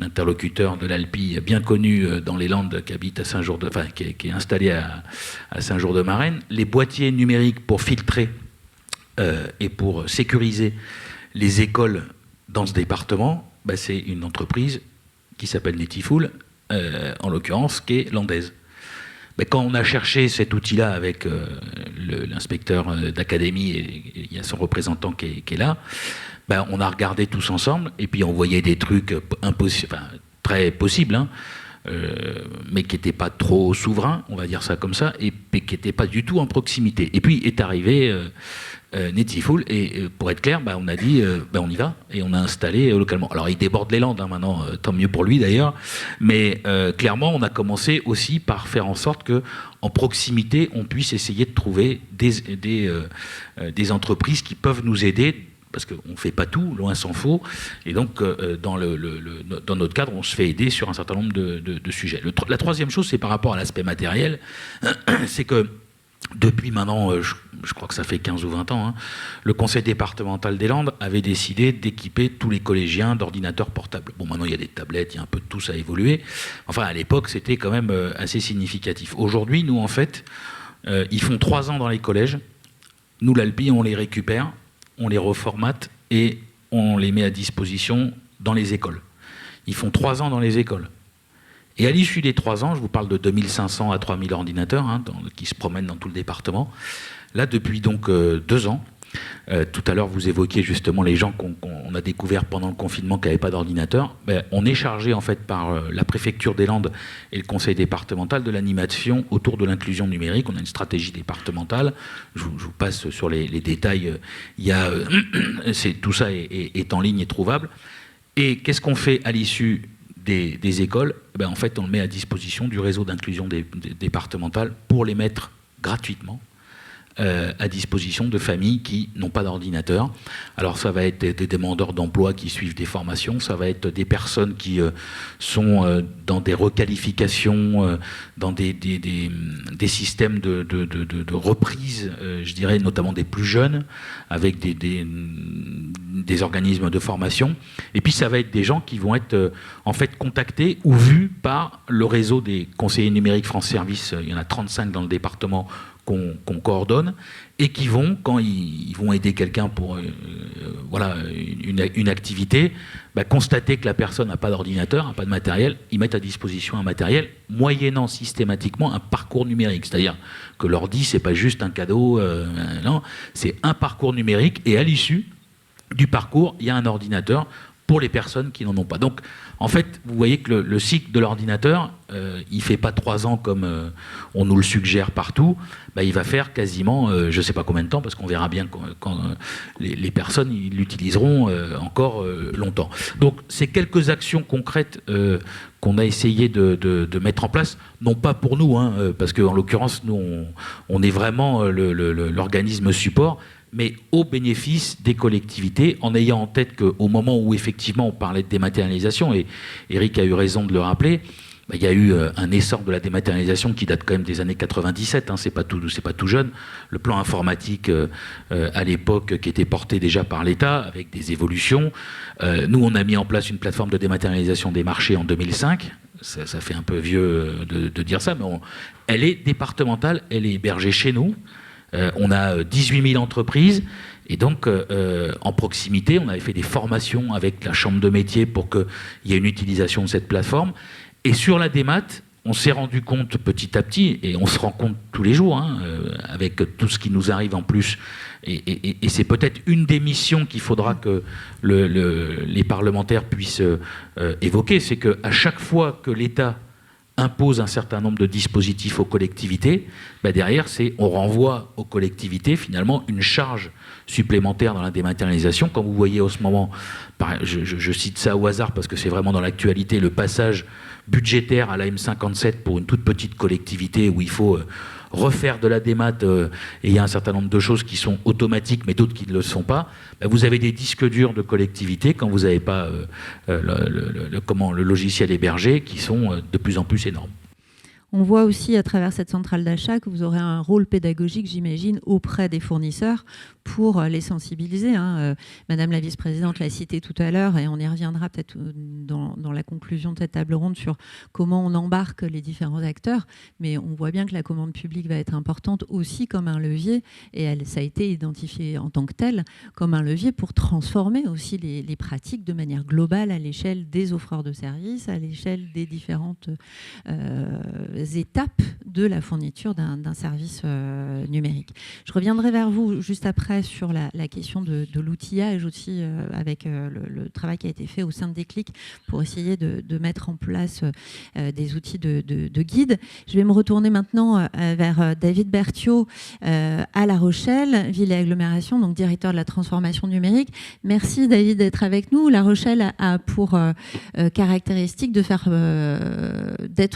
interlocuteur de l'ALPI bien connu dans les Landes qui habite à qui est installé à Saint-Jour-de-Marennes. Les boîtiers numériques pour filtrer et pour sécuriser les écoles dans ce département, c'est une entreprise qui s'appelle Netiful, en l'occurrence, qui est landaise. Quand on a cherché cet outil-là avec l'inspecteur d'académie, et il y a son représentant qui est là, on a regardé tous ensemble, et puis on voyait des trucs très possibles, mais qui n'étaient pas trop souverains, on va dire ça comme ça, et qui n'étaient pas du tout en proximité. Et puis est arrivé Netiful, et pour être clair, on a dit on y va, et on a installé localement. Alors il déborde les Landes maintenant, tant mieux pour lui d'ailleurs, mais clairement on a commencé aussi par faire en sorte que en proximité on puisse essayer de trouver des entreprises qui peuvent nous aider, parce qu'on ne fait pas tout, loin s'en faut, et donc dans notre cadre on se fait aider sur un certain nombre de sujets. La troisième chose, c'est par rapport à l'aspect matériel, c'est que depuis maintenant, je crois que ça fait 15 ou 20 ans, le conseil départemental des Landes avait décidé d'équiper tous les collégiens d'ordinateurs portables. Bon, maintenant il y a des tablettes, il y a un peu de tout, ça a évolué. Enfin, à l'époque, c'était quand même assez significatif. Aujourd'hui, nous, en fait, ils font 3 ans dans les collèges. Nous, l'ALPI, on les récupère, on les reformate et on les met à disposition dans les écoles. Ils font 3 ans dans les écoles. Et à l'issue des 3 ans, je vous parle de 2500 à 3000 ordinateurs qui se promènent dans tout le département. Là, depuis donc 2 ans, Tout à l'heure, vous évoquiez justement les gens qu'on a découverts pendant le confinement qui n'avaient pas d'ordinateur. On est chargé en fait par la préfecture des Landes et le conseil départemental de l'animation autour de l'inclusion numérique. On a une stratégie départementale. Je vous passe sur les détails. Tout ça est en ligne et trouvable. Et qu'est-ce qu'on fait à l'issue des écoles? En fait, on le met à disposition du réseau d'inclusion départemental pour les mettre gratuitement à disposition de familles qui n'ont pas d'ordinateur. Alors ça va être des demandeurs d'emploi qui suivent des formations, ça va être des personnes qui sont dans des requalifications, dans des systèmes de reprise, je dirais notamment des plus jeunes, avec des organismes de formation. Et puis ça va être des gens qui vont être en fait contactés ou vus par le réseau des conseillers numériques France Service. Il y en a 35 dans le département qu'on coordonne, et qui vont, quand ils vont aider quelqu'un pour une activité, constater que la personne n'a pas d'ordinateur, n'a pas de matériel, ils mettent à disposition un matériel, moyennant systématiquement un parcours numérique. C'est-à-dire que l'ordi, c'est pas juste un cadeau, non, c'est un parcours numérique, et à l'issue du parcours, il y a un ordinateur pour les personnes qui n'en ont pas. Donc, en fait, vous voyez que le cycle de l'ordinateur, il ne fait pas 3 ans comme on nous le suggère partout. Il va faire quasiment, je ne sais pas combien de temps, parce qu'on verra bien quand les personnes l'utiliseront encore longtemps. Donc, c'est quelques actions concrètes qu'on a essayé de mettre en place, non pas pour nous, parce qu'en l'occurrence, nous, on est vraiment l'organisme support, mais au bénéfice des collectivités, en ayant en tête qu'au moment où effectivement on parlait de dématérialisation, et Eric a eu raison de le rappeler, il y a eu un essor de la dématérialisation qui date quand même des années 97, c'est pas tout jeune. Le plan informatique à l'époque qui était porté déjà par l'État avec des évolutions. Nous, on a mis en place une plateforme de dématérialisation des marchés en 2005. Ça fait un peu vieux de dire ça, mais elle est départementale, elle est hébergée chez nous. On a 18 000 entreprises, et donc en proximité, on avait fait des formations avec la chambre de métier pour qu'il y ait une utilisation de cette plateforme. Et sur la démat, on s'est rendu compte petit à petit, et on se rend compte tous les jours, avec tout ce qui nous arrive en plus, et c'est peut-être une des missions qu'il faudra que les parlementaires puissent évoquer, c'est qu'à chaque fois que l'État impose un certain nombre de dispositifs aux collectivités, derrière, on renvoie aux collectivités finalement une charge supplémentaire dans la dématérialisation. Comme vous voyez en ce moment, je cite ça au hasard parce que c'est vraiment dans l'actualité, le passage budgétaire à la M57 pour une toute petite collectivité où il faut refaire de la démat, et il y a un certain nombre de choses qui sont automatiques, mais d'autres qui ne le sont pas. Vous avez des disques durs de collectivité quand vous n'avez pas le logiciel hébergé, qui sont de plus en plus énormes. On voit aussi à travers cette centrale d'achat que vous aurez un rôle pédagogique, j'imagine, auprès des fournisseurs pour les sensibiliser. Madame la vice-présidente l'a cité tout à l'heure, et on y reviendra peut-être dans la conclusion de cette table ronde sur comment on embarque les différents acteurs. Mais on voit bien que la commande publique va être importante aussi comme un levier, et ça a été identifié en tant que tel comme un levier pour transformer aussi les pratiques de manière globale à l'échelle des offreurs de services, à l'échelle des différentes étapes de la fourniture d'un service numérique. Je reviendrai vers vous juste après sur la question de l'outillage aussi, avec le travail qui a été fait au sein de Déclic pour essayer de mettre en place des outils de guide. Je vais me retourner maintenant vers David Berthiaud à La Rochelle, ville et agglomération, donc directeur de la transformation numérique. Merci David d'être avec nous. La Rochelle a pour caractéristique d'être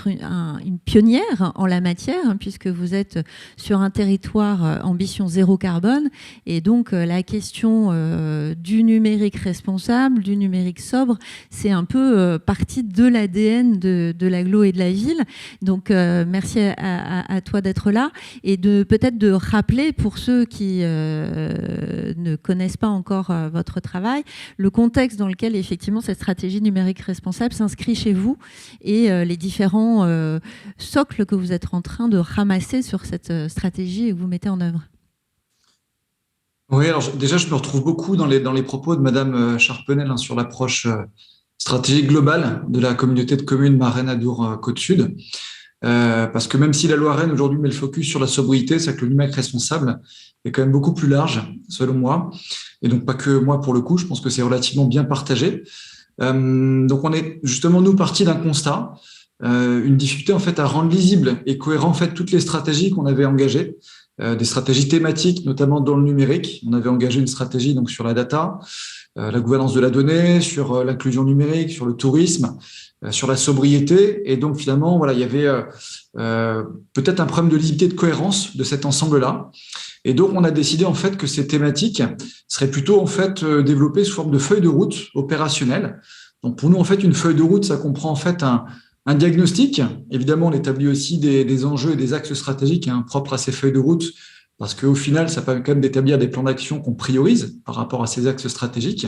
une pionnière en la matière, puisque vous êtes sur un territoire ambition zéro carbone, et donc la question du numérique responsable, du numérique sobre, c'est un peu partie de l'ADN de l'agglo et de la ville. Donc merci à toi d'être là, et peut-être de rappeler pour ceux qui ne connaissent pas encore votre travail, le contexte dans lequel effectivement cette stratégie numérique responsable s'inscrit chez vous, et les différents socles que vous êtes en train de ramasser sur cette stratégie et que vous mettez en œuvre. Oui, alors déjà, je me retrouve beaucoup dans les propos de Madame Charpenel sur l'approche stratégique globale de la communauté de communes Marais-Nadour Côte-Sud. parce que même si la loi Rennes aujourd'hui met le focus sur la sobriété, c'est que le numérique responsable est quand même beaucoup plus large, selon moi. Et donc, pas que moi pour le coup, je pense que c'est relativement bien partagé. Donc, on est justement, nous, partis d'un constat, une difficulté en fait à rendre lisible et cohérent en fait toutes les stratégies qu'on avait engagées, des stratégies thématiques, notamment dans le numérique. On avait engagé une stratégie donc sur la data, la gouvernance de la donnée, sur l'inclusion numérique, sur le tourisme, sur la sobriété. Et donc, finalement, voilà, il y avait peut-être un problème de lisibilité, de cohérence de cet ensemble-là. Et donc, on a décidé en fait que ces thématiques seraient plutôt en fait développées sous forme de feuille de route opérationnelle. Donc, pour nous, en fait, une feuille de route, ça comprend en fait un diagnostic. Évidemment, on établit aussi des enjeux et des axes stratégiques propres à ces feuilles de route, parce qu'au final, ça permet quand même d'établir des plans d'action qu'on priorise par rapport à ces axes stratégiques.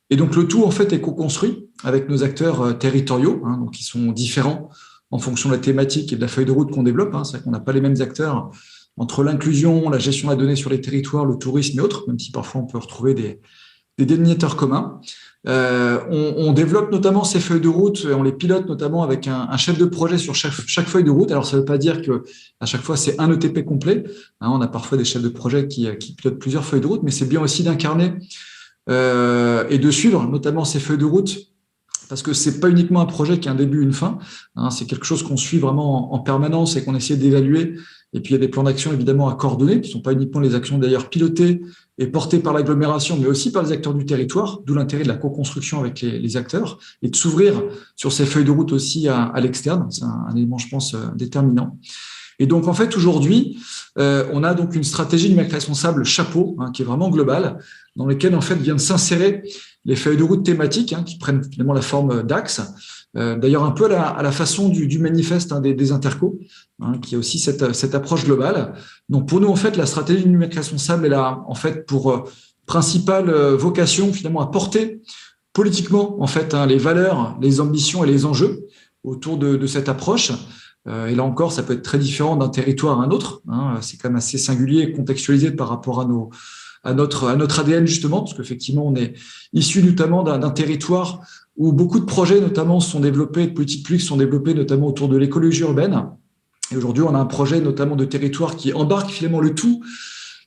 Et donc, le tout, en fait, est co-construit avec nos acteurs territoriaux, donc qui sont différents en fonction de la thématique et de la feuille de route qu'on développe. C'est vrai qu'on n'a pas les mêmes acteurs entre l'inclusion, la gestion de la donnée sur les territoires, le tourisme et autres, même si parfois on peut retrouver des dénominateurs communs. On développe notamment ces feuilles de route et on les pilote notamment avec un chef de projet sur chaque feuille de route. Alors, ça ne veut pas dire qu'à chaque fois, c'est un ETP complet. On a parfois des chefs de projet qui pilotent plusieurs feuilles de route, mais c'est bien aussi d'incarner et de suivre notamment ces feuilles de route, parce que c'est pas uniquement un projet qui a un début, une fin. C'est quelque chose qu'on suit vraiment en permanence et qu'on essaie d'évaluer. Et puis, il y a des plans d'action, évidemment, à coordonner, qui ne sont pas uniquement les actions, d'ailleurs, pilotées et portées par l'agglomération, mais aussi par les acteurs du territoire, d'où l'intérêt de la co-construction avec les acteurs, et de s'ouvrir sur ces feuilles de route aussi à l'externe. C'est un élément, je pense, déterminant. Et donc, en fait, aujourd'hui, on a donc une stratégie numérique responsable chapeau, qui est vraiment globale, dans laquelle, en fait, viennent s'insérer les feuilles de route thématiques, qui prennent finalement la forme d'axes. D'ailleurs, un peu à la façon du manifeste des intercos, qui a aussi cette approche globale. Donc, pour nous, en fait, la stratégie numérique responsable est là, en fait, pour principale vocation, finalement, à porter politiquement, en fait, les valeurs, les ambitions et les enjeux autour de cette approche. Et là encore, ça peut être très différent d'un territoire à un autre. C'est quand même assez singulier et contextualisé par rapport à notre ADN, justement, parce qu'effectivement, on est issu notamment d'un territoire où beaucoup de projets, notamment, sont développés, de politiques publiques sont développés, notamment autour de l'écologie urbaine. Et aujourd'hui, on a un projet, notamment de territoire, qui embarque finalement le tout,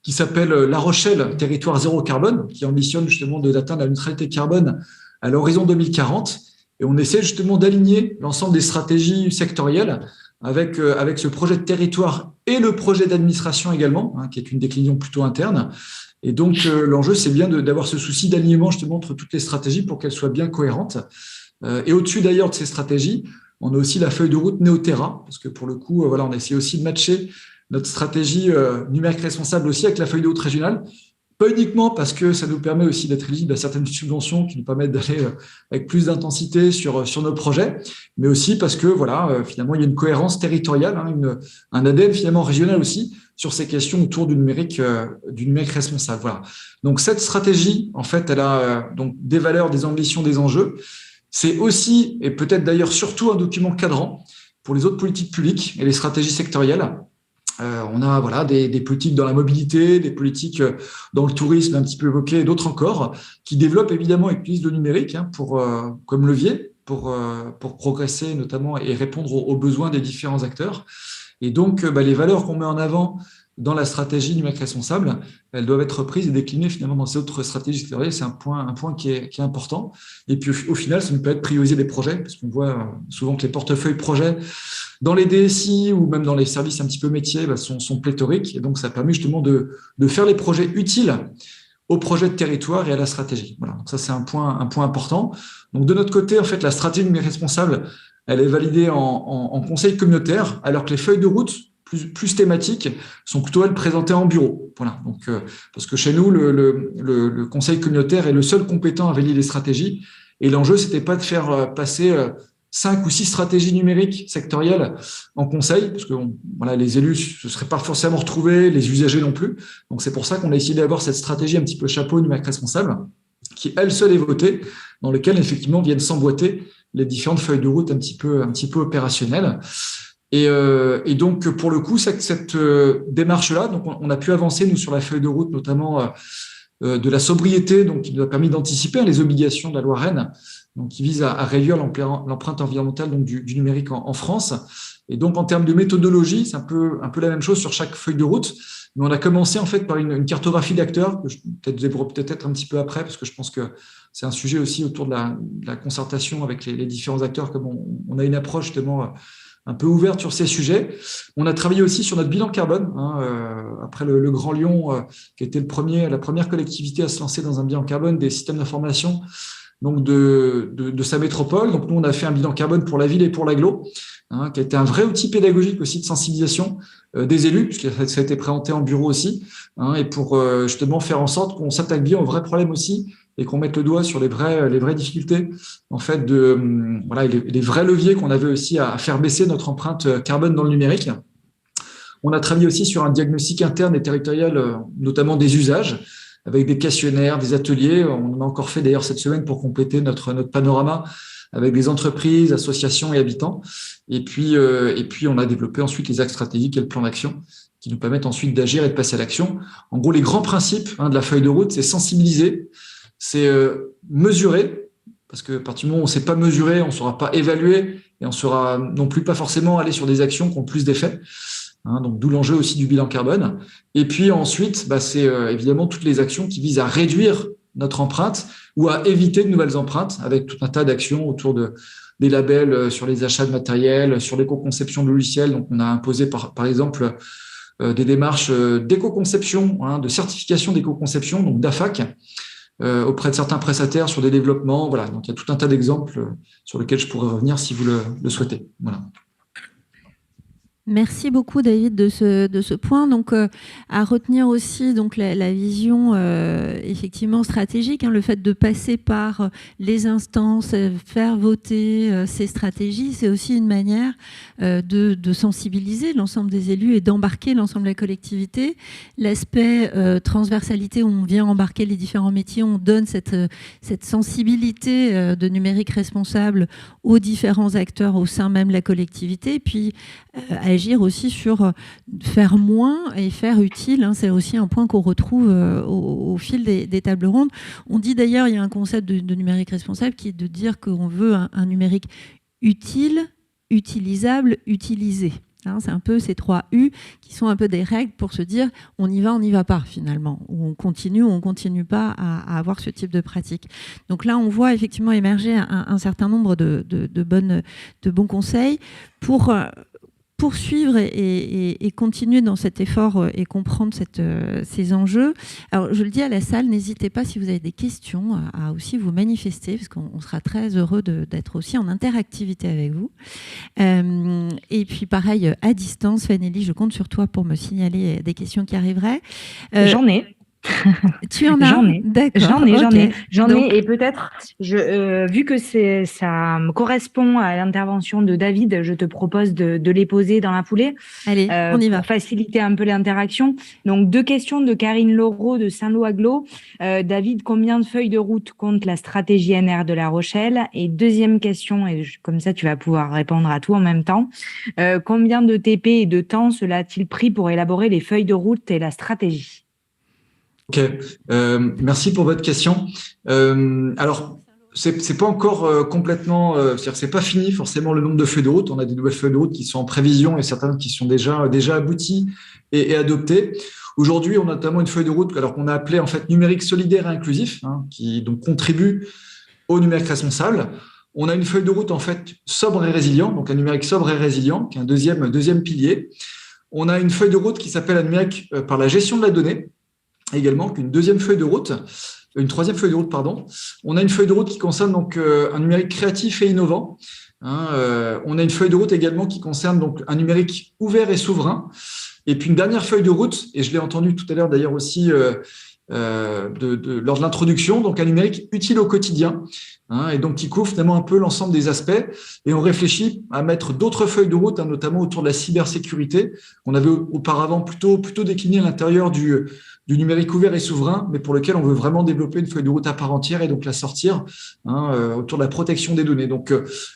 qui s'appelle La Rochelle, territoire zéro carbone, qui ambitionne justement d'atteindre la neutralité carbone à l'horizon 2040. Et on essaie justement d'aligner l'ensemble des stratégies sectorielles avec ce projet de territoire et le projet d'administration également, qui est une déclinaison plutôt interne. Et donc, l'enjeu, c'est bien d'avoir ce souci d'alignement justement entre toutes les stratégies pour qu'elles soient bien cohérentes. Et au-dessus d'ailleurs de ces stratégies, on a aussi la feuille de route Néoterra, parce que pour le coup, voilà, on a essayé aussi de matcher notre stratégie numérique responsable aussi avec la feuille de route régionale. Pas uniquement parce que ça nous permet aussi d'être éligible à certaines subventions qui nous permettent d'aller avec plus d'intensité sur nos projets, mais aussi parce que voilà, finalement, il y a une cohérence territoriale, un ADN finalement régional aussi sur ces questions autour du numérique responsable. Voilà. Donc cette stratégie, en fait, elle a donc des valeurs, des ambitions, des enjeux. C'est aussi, et peut-être d'ailleurs surtout, un document cadrant pour les autres politiques publiques et les stratégies sectorielles. On a voilà, des politiques dans la mobilité, des politiques dans le tourisme un petit peu évoquées, et d'autres encore, qui développent évidemment et utilisent le numérique comme levier pour progresser notamment et répondre aux besoins des différents acteurs. Et donc, les valeurs qu'on met en avant dans la stratégie numérique responsable, elles doivent être reprises et déclinées finalement dans ces autres stratégies sectorielles. C'est un point qui est important. Et puis au final, ça nous permet de prioriser des projets, parce qu'on voit souvent que les portefeuilles projets dans les DSI ou même dans les services un petit peu métiers sont pléthoriques. Et donc, ça permet justement de faire les projets utiles au projet de territoire et à la stratégie. Voilà. Donc ça, c'est un point important. Donc de notre côté, en fait, la stratégie numérique responsable, elle est validée en conseil communautaire, alors que les feuilles de route plus thématiques sont plutôt, elles, présentées en bureau. Voilà. Donc, parce que chez nous, le conseil communautaire est le seul compétent à valider les stratégies. Et l'enjeu, c'était pas de faire passer 5 ou 6 stratégies numériques sectorielles en conseil, parce que voilà, les élus ne se seraient pas forcément retrouvés, les usagers non plus. Donc, c'est pour ça qu'on a essayé d'avoir cette stratégie un petit peu chapeau numérique responsable, qui, elle seule, est votée, dans laquelle, effectivement, viennent s'emboîter les différentes feuilles de route un petit peu opérationnelles. Et donc, pour le coup, cette démarche-là, donc on a pu avancer, nous, sur la feuille de route, notamment de la sobriété, donc qui nous a permis d'anticiper les obligations de la loi Rennes, donc qui vise à réduire l'empreinte environnementale donc du numérique en France. Et donc, en termes de méthodologie, c'est un peu la même chose sur chaque feuille de route. Mais on a commencé en fait par une cartographie d'acteurs, que je développerai peut-être un petit peu après, parce que je pense que c'est un sujet aussi autour de la concertation avec les différents acteurs, comme on a une approche justement un peu ouverte sur ces sujets. On a travaillé aussi sur notre bilan carbone, après le Grand Lyon, qui était la première collectivité à se lancer dans un bilan carbone des systèmes d'information donc de sa métropole. Donc nous, on a fait un bilan carbone pour la ville et pour l'agglo, qui a été un vrai outil pédagogique aussi de sensibilisation des élus, puisque ça a été présenté en bureau aussi, et pour justement faire en sorte qu'on s'attaque bien aux vrais problèmes aussi et qu'on mette le doigt sur les vraies difficultés, en fait, les vrais leviers qu'on avait aussi à faire baisser notre empreinte carbone dans le numérique. On a travaillé aussi sur un diagnostic interne et territorial, notamment des usages, avec des questionnaires, des ateliers. On en a encore fait d'ailleurs cette semaine pour compléter notre panorama avec des entreprises, associations et habitants. Et puis on a développé ensuite les axes stratégiques et le plan d'action qui nous permettent ensuite d'agir et de passer à l'action. En gros, les grands principes de la feuille de route, c'est sensibiliser, c'est mesurer, parce que à partir du moment où on ne sait pas mesurer, on ne saura pas évaluer et on ne saura non plus pas forcément aller sur des actions qui ont plus d'effets. Donc d'où l'enjeu aussi du bilan carbone. Et puis ensuite, c'est évidemment toutes les actions qui visent à réduire notre empreinte ou à éviter de nouvelles empreintes, avec tout un tas d'actions autour des labels sur les achats de matériel, sur l'éco-conception de logiciels. Donc on a imposé par exemple des démarches d'éco-conception, de certification d'éco-conception, donc d'AFAC, auprès de certains prestataires sur des développements. Voilà, donc il y a tout un tas d'exemples sur lesquels je pourrais revenir si vous le souhaitez. Voilà. Merci beaucoup David de ce point. Donc à retenir aussi donc la vision effectivement stratégique, le fait de passer par les instances, faire voter ces stratégies, c'est aussi une manière de sensibiliser l'ensemble des élus et d'embarquer l'ensemble de la collectivité. L'aspect transversalité où on vient embarquer les différents métiers, on donne cette sensibilité de numérique responsable aux différents acteurs au sein même de la collectivité, puis agir aussi sur faire moins et faire utile. C'est aussi un point qu'on retrouve au fil des tables rondes. On dit d'ailleurs, il y a un concept de numérique responsable qui est de dire qu'on veut un numérique utile, utilisable, utilisé. C'est un peu ces 3 U qui sont un peu des règles pour se dire on y va pas finalement, ou on continue pas à avoir ce type de pratique. Donc là, on voit effectivement émerger un certain nombre de bons conseils pour poursuivre et continuer dans cet effort et comprendre ces enjeux. Alors, je le dis à la salle, n'hésitez pas, si vous avez des questions, à aussi vous manifester, parce qu'on sera très heureux d'être aussi en interactivité avec vous. Et puis, pareil, à distance, Fanelli, je compte sur toi pour me signaler des questions qui arriveraient. J'en ai. Tu en as? J'en ai. D'accord. J'en ai. Et peut-être, vu que ça me correspond à l'intervention de David, je te propose de les poser dans la foulée. Allez, on y va. Pour faciliter un peu l'interaction. Donc, 2 questions de Karine Laureau de Saint-Lô-Agglo. David, combien de feuilles de route compte la stratégie NR de La Rochelle? Et deuxième question, et comme ça, tu vas pouvoir répondre à tout en même temps. Combien de TP et de temps cela a-t-il pris pour élaborer les feuilles de route et la stratégie? Ok, merci pour votre question. Alors, c'est pas encore complètement, c'est-à-dire c'est pas fini forcément le nombre de feuilles de route. On a des nouvelles feuilles de route qui sont en prévision et certaines qui sont déjà abouties et adoptées. Aujourd'hui, on a notamment une feuille de route qu'on a appelée en fait numérique solidaire et inclusif, qui donc contribue au numérique responsable. On a une feuille de route en fait sobre et résilient, donc un numérique sobre et résilient, qui est un deuxième pilier. On a une feuille de route qui s'appelle un numérique par la gestion de la donnée, également qu'une troisième feuille de route, pardon. On a une feuille de route qui concerne donc un numérique créatif et innovant. On a une feuille de route également qui concerne donc un numérique ouvert et souverain. Et puis une dernière feuille de route, et je l'ai entendu tout à l'heure d'ailleurs aussi lors de l'introduction, donc un numérique utile au quotidien, et donc qui couvre finalement un peu l'ensemble des aspects. Et on réfléchit à mettre d'autres feuilles de route, notamment autour de la cybersécurité, qu'on avait auparavant plutôt décliné à l'intérieur du numérique ouvert et souverain, mais pour lequel on veut vraiment développer une feuille de route à part entière et donc la sortir autour de la protection des données. Donc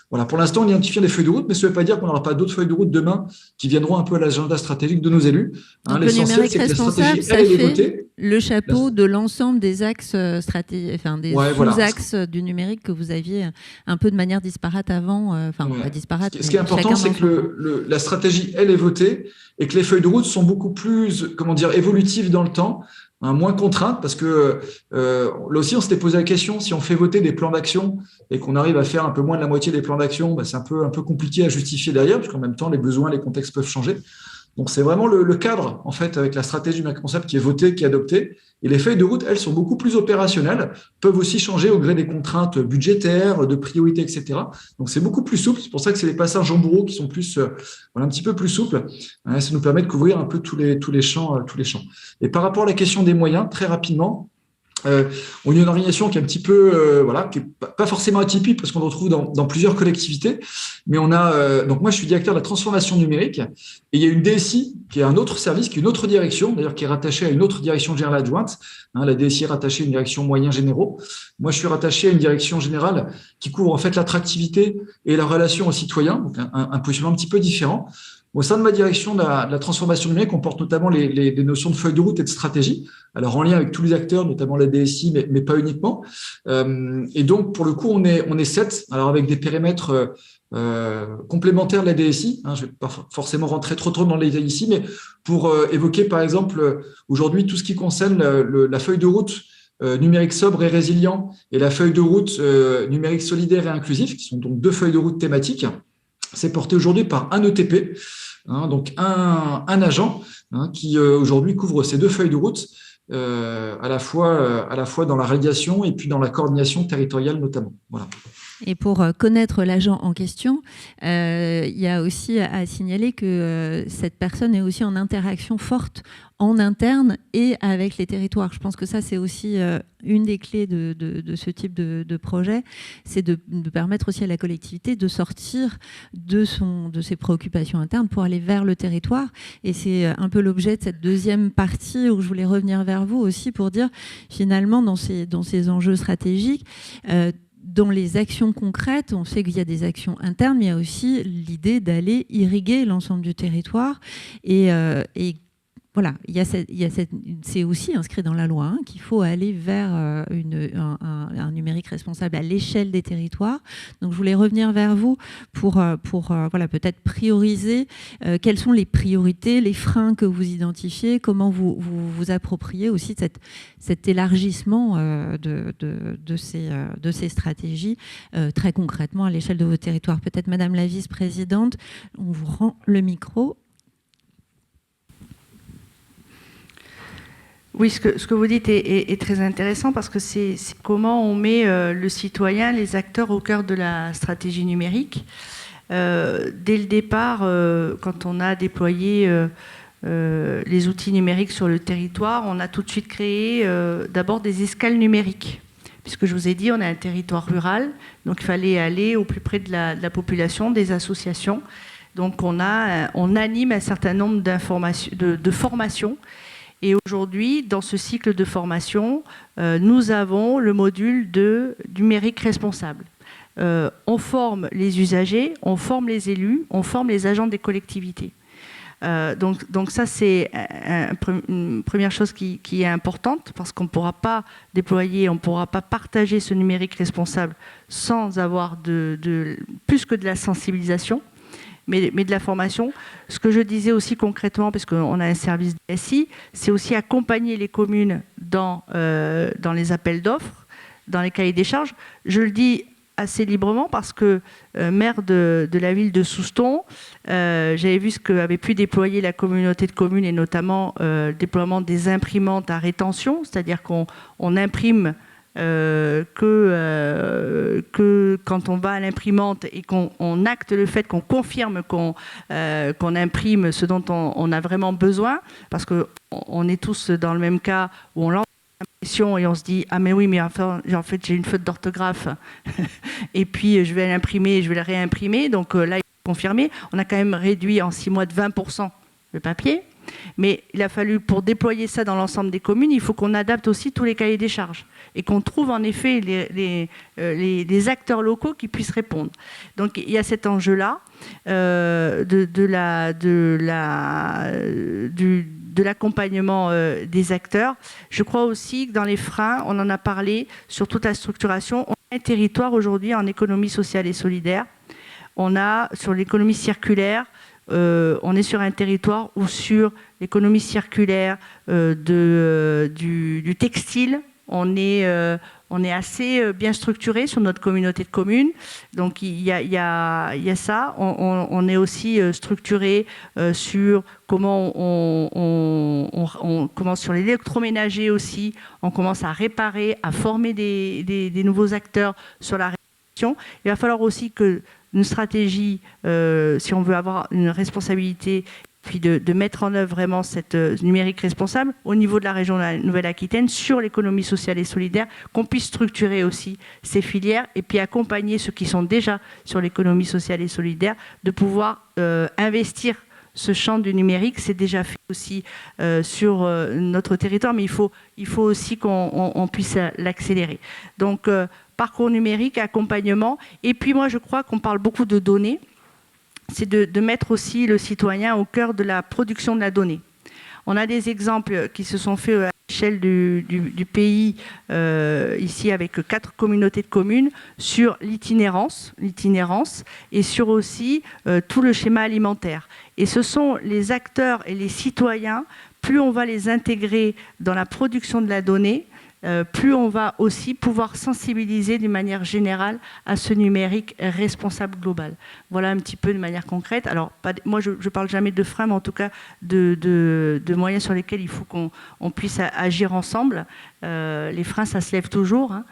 voilà, pour l'instant, on identifie des feuilles de route, mais ça ne veut pas dire qu'on n'aura pas d'autres feuilles de route demain qui viendront un peu à l'agenda stratégique de nos élus. Donc le numérique responsable, ça fait le chapeau de l'ensemble des axes sous-axes du numérique que vous aviez un peu de manière disparate avant, pas disparate. Ce qui est important, c'est que la stratégie, elle est votée et que les feuilles de route sont beaucoup plus, évolutives dans le temps, moins contraintes, parce que là aussi, on s'était posé la question, si on fait voter des plans d'action et qu'on arrive à faire un peu moins de la moitié des plans d'action, c'est un peu compliqué à justifier derrière, parce qu'en même temps, les besoins, les contextes peuvent changer. Donc, c'est vraiment le cadre, en fait, avec la stratégie numérique responsable qui est votée, qui est adoptée. Et les feuilles de route, elles, sont beaucoup plus opérationnelles, peuvent aussi changer au gré des contraintes budgétaires, de priorités, etc. Donc, c'est beaucoup plus souple. C'est pour ça que c'est les passages en bourreau qui sont plus, un petit peu plus souples. Ça nous permet de couvrir un peu tous les champs. Et par rapport à la question des moyens, très rapidement, on a une organisation qui est un petit peu, qui est pas forcément atypique parce qu'on le retrouve dans plusieurs collectivités. Mais on a, donc moi je suis directeur de la transformation numérique et il y a une DSI qui est un autre service, qui est une autre direction, d'ailleurs qui est rattachée à une autre direction générale adjointe. La DSI est rattachée à une direction moyens généraux. Moi je suis rattaché à une direction générale qui couvre en fait l'attractivité et la relation aux citoyens, donc un positionnement un petit peu différent. Au sein de ma direction de la transformation numérique, on porte notamment les notions de feuille de route et de stratégie, alors en lien avec tous les acteurs, notamment la DSI, mais pas uniquement. Et donc, pour le coup, on est 7, alors avec des périmètres complémentaires de la DSI. Je ne vais pas forcément rentrer trop dans les détails ici, mais pour évoquer, par exemple, aujourd'hui, tout ce qui concerne la feuille de route numérique sobre et résilient et la feuille de route numérique solidaire et inclusif, qui sont donc 2 feuilles de route thématiques. C'est porté aujourd'hui par un ETP, donc un agent qui aujourd'hui couvre ces 2 feuilles de route, à la fois dans la réalisation et puis dans la coordination territoriale notamment. Voilà. Et pour connaître l'agent en question, il y a aussi à signaler que cette personne est aussi en interaction forte en interne et avec les territoires. Je pense que ça, c'est aussi une des clés de ce type de projet, c'est de permettre aussi à la collectivité de sortir de ses préoccupations internes pour aller vers le territoire. Et c'est un peu l'objet de cette deuxième partie où je voulais revenir vers vous aussi pour dire, finalement, dans ces enjeux stratégiques, dans les actions concrètes, on sait qu'il y a des actions internes, mais il y a aussi l'idée d'aller irriguer l'ensemble du territoire. Et voilà, c'est aussi inscrit dans la loi qu'il faut aller vers un numérique responsable à l'échelle des territoires. Donc, je voulais revenir vers vous pour peut-être prioriser quelles sont les priorités, les freins que vous identifiez, comment vous appropriez aussi cet élargissement de ces stratégies très concrètement à l'échelle de vos territoires. Peut-être, Madame la vice-présidente, on vous rend le micro. Oui, ce que vous dites est très intéressant parce que c'est comment on met le citoyen, les acteurs au cœur de la stratégie numérique. Dès le départ, quand on a déployé les outils numériques sur le territoire, on a tout de suite créé d'abord des escales numériques. Puisque je vous ai dit, on a un territoire rural, donc il fallait aller au plus près de la population, des associations. Donc on anime un certain nombre de formations. Et aujourd'hui, dans ce cycle de formation, nous avons le module de numérique responsable. On forme les usagers, on forme les élus, on forme les agents des collectivités. Donc ça, c'est une première chose qui est importante parce qu'on ne pourra pas déployer, on ne pourra pas partager ce numérique responsable sans avoir plus que de la sensibilisation. Mais de la formation. Ce que je disais aussi concrètement, parce qu'on a un service de SI, c'est aussi accompagner les communes dans les appels d'offres, dans les cahiers des charges. Je le dis assez librement parce que maire de la ville de Souston, j'avais vu ce qu'avait pu déployer la communauté de communes et notamment le déploiement des imprimantes à rétention, c'est-à-dire qu'on imprime que quand on va à l'imprimante et qu'on acte le fait qu'on confirme qu'on imprime ce dont on a vraiment besoin, parce qu'on est tous dans le même cas où on lance l'impression et on se dit « Ah mais oui, mais en fait j'ai une faute d'orthographe et puis je vais l'imprimer, je vais la réimprimer. » Donc là, il faut confirmer. On a quand même réduit en 6 mois de 20% le papier. Mais il a fallu, pour déployer ça dans l'ensemble des communes, il faut qu'on adapte aussi tous les cahiers des charges et qu'on trouve en effet les acteurs locaux qui puissent répondre. Donc il y a cet enjeu-là de l'accompagnement des acteurs. Je crois aussi que dans les freins, on en a parlé sur toute la structuration. On a un territoire aujourd'hui en économie sociale et solidaire. On a sur l'économie circulaire, on est sur un territoire où sur l'économie circulaire du textile, on est assez bien structuré sur notre communauté de communes. Donc il y a ça. On est aussi structuré sur comment on commence sur l'électroménager aussi. On commence à réparer, à former des nouveaux acteurs sur la réparation. Il va falloir aussi que une stratégie, si on veut avoir une responsabilité, puis de mettre en œuvre vraiment cette numérique responsable au niveau de la région de la Nouvelle-Aquitaine sur l'économie sociale et solidaire, qu'on puisse structurer aussi ces filières et puis accompagner ceux qui sont déjà sur l'économie sociale et solidaire de pouvoir investir ce champ du numérique. C'est déjà fait aussi sur notre territoire, mais il faut aussi qu'on puisse l'accélérer. Donc, parcours numérique, accompagnement. Et puis moi, je crois qu'on parle beaucoup de données. C'est de mettre aussi le citoyen au cœur de la production de la donnée. On a des exemples qui se sont faits à l'échelle du pays, ici avec 4 communautés de communes, sur l'itinérance et sur aussi tout le schéma alimentaire. Et ce sont les acteurs et les citoyens, plus on va les intégrer dans la production de la donnée, plus on va aussi pouvoir sensibiliser d'une manière générale à ce numérique responsable global. Voilà un petit peu de manière concrète. Alors, moi, je ne parle jamais de freins, mais en tout cas de moyens sur lesquels il faut qu'on puisse agir ensemble. Les freins, ça se lève toujours, hein.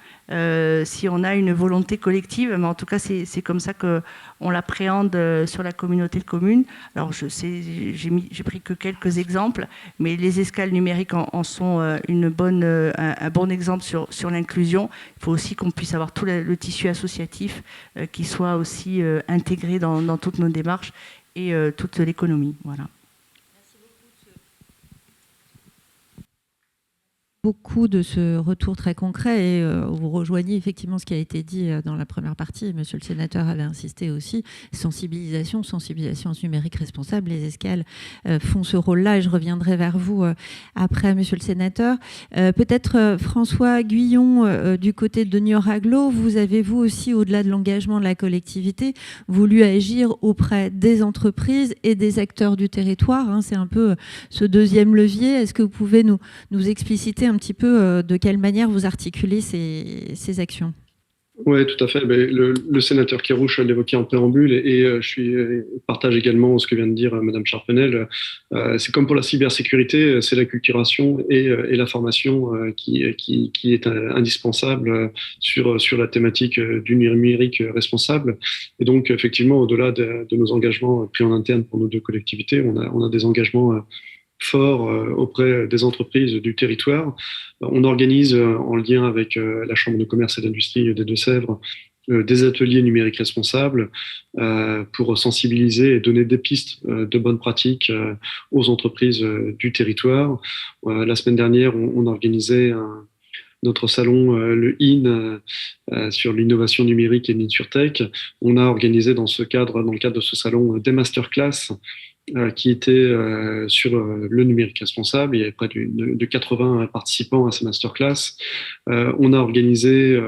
Si on a une volonté collective, mais en tout cas, c'est comme ça qu'on l'appréhende sur la communauté de communes. Alors, j'ai pris que quelques exemples, mais les escales numériques en sont un bon exemple sur l'inclusion. Il faut aussi qu'on puisse avoir tout le tissu associatif qui soit aussi intégré dans toutes nos démarches et toute l'économie. Voilà. Beaucoup de ce retour très concret et vous rejoignez effectivement ce qui a été dit dans la première partie. Monsieur le sénateur avait insisté aussi, sensibilisation au numérique responsable. Les escales font ce rôle-là et je reviendrai vers vous après, monsieur le sénateur. Peut-être François Guyon, du côté de Niort Agglo, vous avez vous aussi, au-delà de l'engagement de la collectivité, voulu agir auprès des entreprises et des acteurs du territoire, hein. C'est un peu ce deuxième levier. Est-ce que vous pouvez nous expliciter un petit peu de quelle manière vous articulez ces actions? Oui, tout à fait. Le sénateur Kerrouche l'évoquait en préambule et je partage également ce que vient de dire Madame Charpenel. C'est comme pour la cybersécurité, c'est la culturation et la formation qui est indispensable sur la thématique du numérique responsable. Et donc, effectivement, au-delà de nos engagements pris en interne pour nos 2 collectivités, on a des engagements forts auprès des entreprises du territoire. On organise, en lien avec la Chambre de commerce et d'industrie des Deux-Sèvres, des ateliers numériques responsables pour sensibiliser et donner des pistes de bonnes pratiques aux entreprises du territoire. La semaine dernière, on organisait notre salon, le IN, sur l'innovation numérique et l'InsurTech. On a organisé dans le cadre de ce salon, des masterclass qui était sur le numérique responsable. Il y avait près de 80 participants à ces masterclass. On a organisé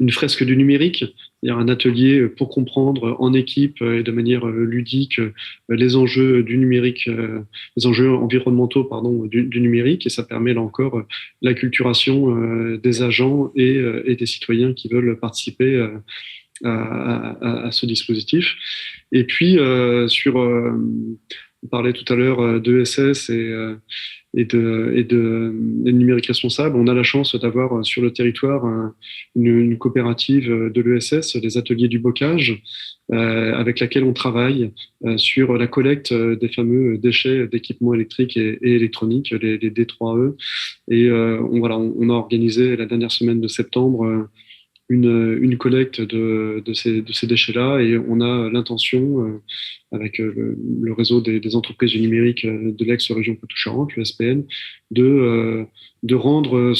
une fresque du numérique, c'est-à-dire un atelier pour comprendre en équipe et de manière ludique les enjeux du numérique, les enjeux environnementaux du numérique, et ça permet là encore l'acculturation des agents et des citoyens qui veulent participer à ce dispositif. Et puis, on parlait tout à l'heure d'ESS et de numérique responsable. On a la chance d'avoir sur le territoire une coopérative de l'ESS, les ateliers du bocage, avec laquelle on travaille sur la collecte des fameux déchets d'équipements électriques et électroniques, les D3E. Et on a organisé la dernière semaine de septembre une collecte de ces déchets-là, et on a l'intention, avec le réseau des entreprises du numérique de l'ex-région Poitou-Charentes, le SPN, de rendre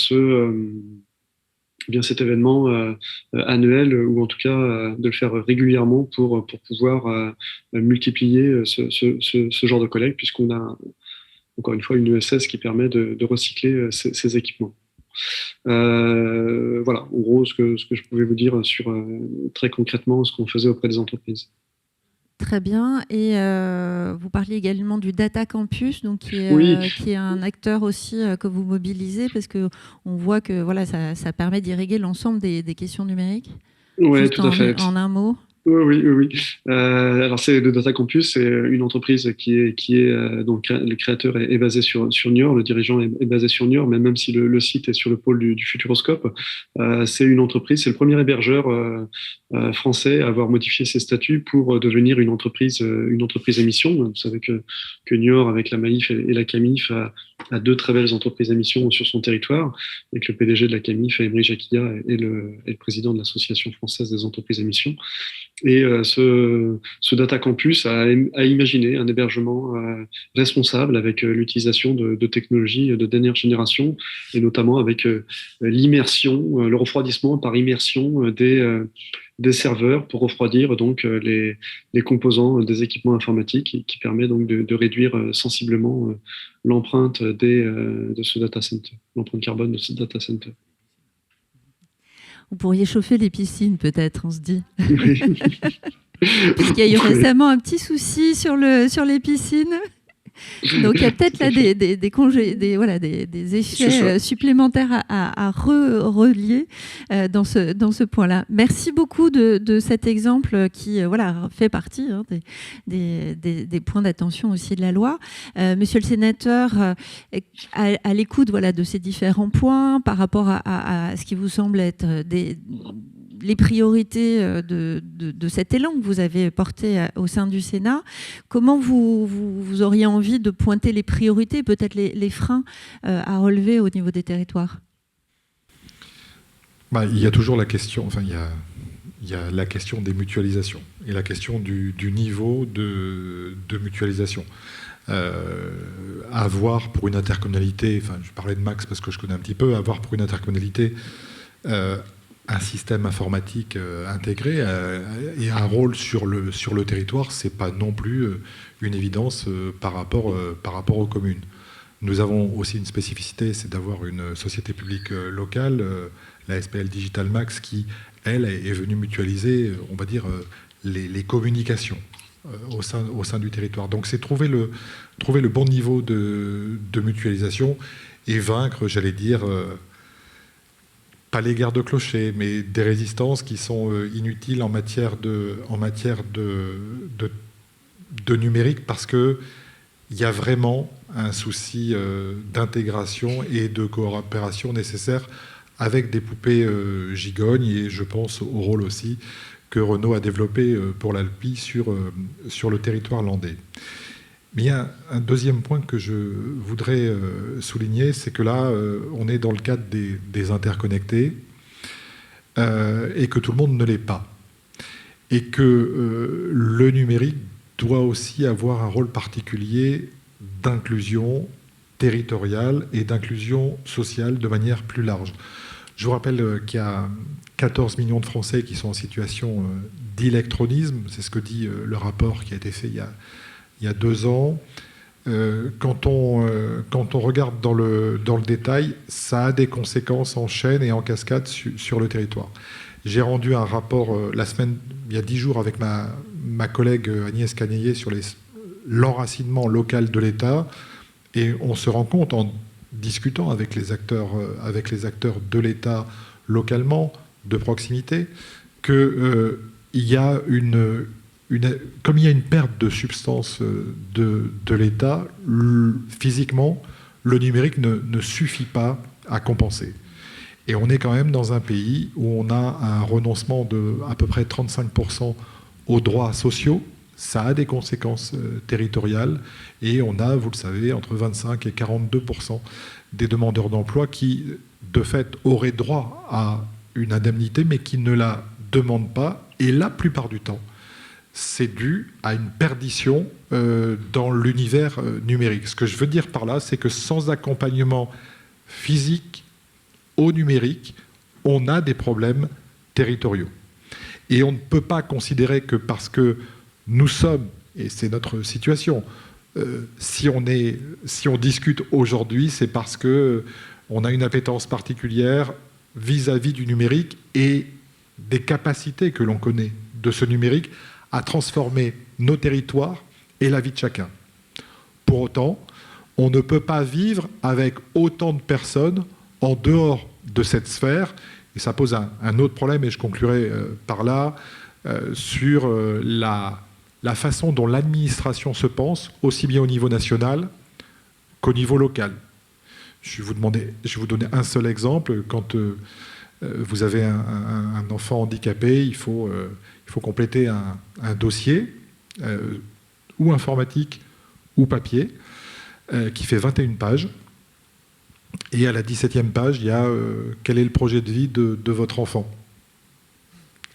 cet événement annuel, ou en tout cas de le faire régulièrement pour pouvoir multiplier ce genre de collecte, puisqu'on a encore une fois, une ESS qui permet de recycler ces équipements. Voilà, en gros, ce que je pouvais vous dire sur très concrètement ce qu'on faisait auprès des entreprises. Très bien. Et vous parliez également du Data Campus, donc qui est un acteur aussi que vous mobilisez, parce qu'on voit que voilà, ça permet d'irriguer l'ensemble des questions numériques. Oui, tout à fait. En un mot. Oui. Alors, le Data Campus, c'est une entreprise qui est donc le créateur est basé sur Niort, le dirigeant est basé sur Niort, mais même si le site est sur le pôle du Futuroscope, c'est une entreprise, c'est le premier hébergeur français à avoir modifié ses statuts pour devenir une entreprise émission. Vous savez que Niort, avec la Maïf et la Camif, a deux très belles entreprises émission sur son territoire, et que le PDG de la Camif, Emery Jacquilla, est le président de l'Association française des entreprises émissions. Et ce Data Campus a imaginé un hébergement responsable avec l'utilisation de technologies de dernière génération, et notamment avec l'immersion, le refroidissement par immersion des serveurs pour refroidir donc les composants des équipements informatiques, qui permet donc de réduire sensiblement l'empreinte de ce data center, l'empreinte carbone de ce data center. Vous pourriez chauffer les piscines, peut-être, on se dit. Parce qu'il y a eu récemment un petit souci sur les piscines. Donc, il y a peut-être là des effets supplémentaires à relier dans ce point-là. Merci beaucoup de cet exemple qui fait partie des points d'attention aussi de la loi. Monsieur le sénateur, à l'écoute de ces différents points par rapport à ce qui vous semble être les priorités de cet élan que vous avez porté au sein du Sénat, comment vous auriez envie de pointer les priorités, peut-être les freins à relever au niveau des territoires? Il y a toujours la question, il y a la question des mutualisations et la question du niveau de mutualisation. Avoir pour une intercommunalité, je parlais de Max parce que je connais un petit peu, avoir pour une intercommunalité un système informatique intégré et un rôle sur le territoire, c'est pas non plus une évidence par rapport aux communes. Nous avons aussi une spécificité, c'est d'avoir une société publique locale, la SPL Digital Max, qui, elle, est venue mutualiser, on va dire, les communications au sein du territoire. Donc c'est trouver le bon niveau de mutualisation et vaincre, j'allais dire, pas les guerres de clochers, mais des résistances qui sont inutiles en matière de numérique, parce qu'il y a vraiment un souci d'intégration et de coopération nécessaire avec des poupées gigognes, et je pense au rôle aussi que Renault a développé pour l'Alpi sur le territoire landais. Mais il y a un deuxième point que je voudrais souligner, c'est que là, on est dans le cadre des interconnectés et que tout le monde ne l'est pas. Et que le numérique doit aussi avoir un rôle particulier d'inclusion territoriale et d'inclusion sociale de manière plus large. Je vous rappelle qu'il y a 14 millions de Français qui sont en situation d'électronisme. C'est ce que dit le rapport qui a été fait il y a 2 ans. Quand on regarde dans le détail, ça a des conséquences en chaîne et en cascade sur le territoire. J'ai rendu un rapport il y a 10 jours avec ma collègue Agnès Canaillet sur l'enracinement local de l'État, et on se rend compte en discutant avec les acteurs de l'État localement, de proximité, qu'il y a comme il y a une perte de substance de l'État, physiquement, le numérique ne suffit pas à compenser. Et on est quand même dans un pays où on a un renoncement de à peu près 35% aux droits sociaux. Ça a des conséquences territoriales, et on a, vous le savez, entre 25 et 42% des demandeurs d'emploi qui, de fait, auraient droit à une indemnité, mais qui ne la demandent pas. Et la plupart du temps, c'est dû à une perdition dans l'univers numérique. Ce que je veux dire par là, c'est que sans accompagnement physique au numérique, on a des problèmes territoriaux. Et on ne peut pas considérer que parce que nous sommes, et c'est notre situation, si on discute aujourd'hui, c'est parce qu'on a une appétence particulière vis-à-vis du numérique et des capacités que l'on connaît de ce numérique à transformer nos territoires et la vie de chacun. Pour autant, on ne peut pas vivre avec autant de personnes en dehors de cette sphère. Et ça pose un autre problème, et je conclurai par là, sur la façon dont l'administration se pense, aussi bien au niveau national qu'au niveau local. Je vais vous donner un seul exemple. Quand vous avez un enfant handicapé, il faut compléter un dossier, ou informatique, ou papier, qui fait 21 pages. Et à la 17e page, il y a quel est le projet de vie de votre enfant.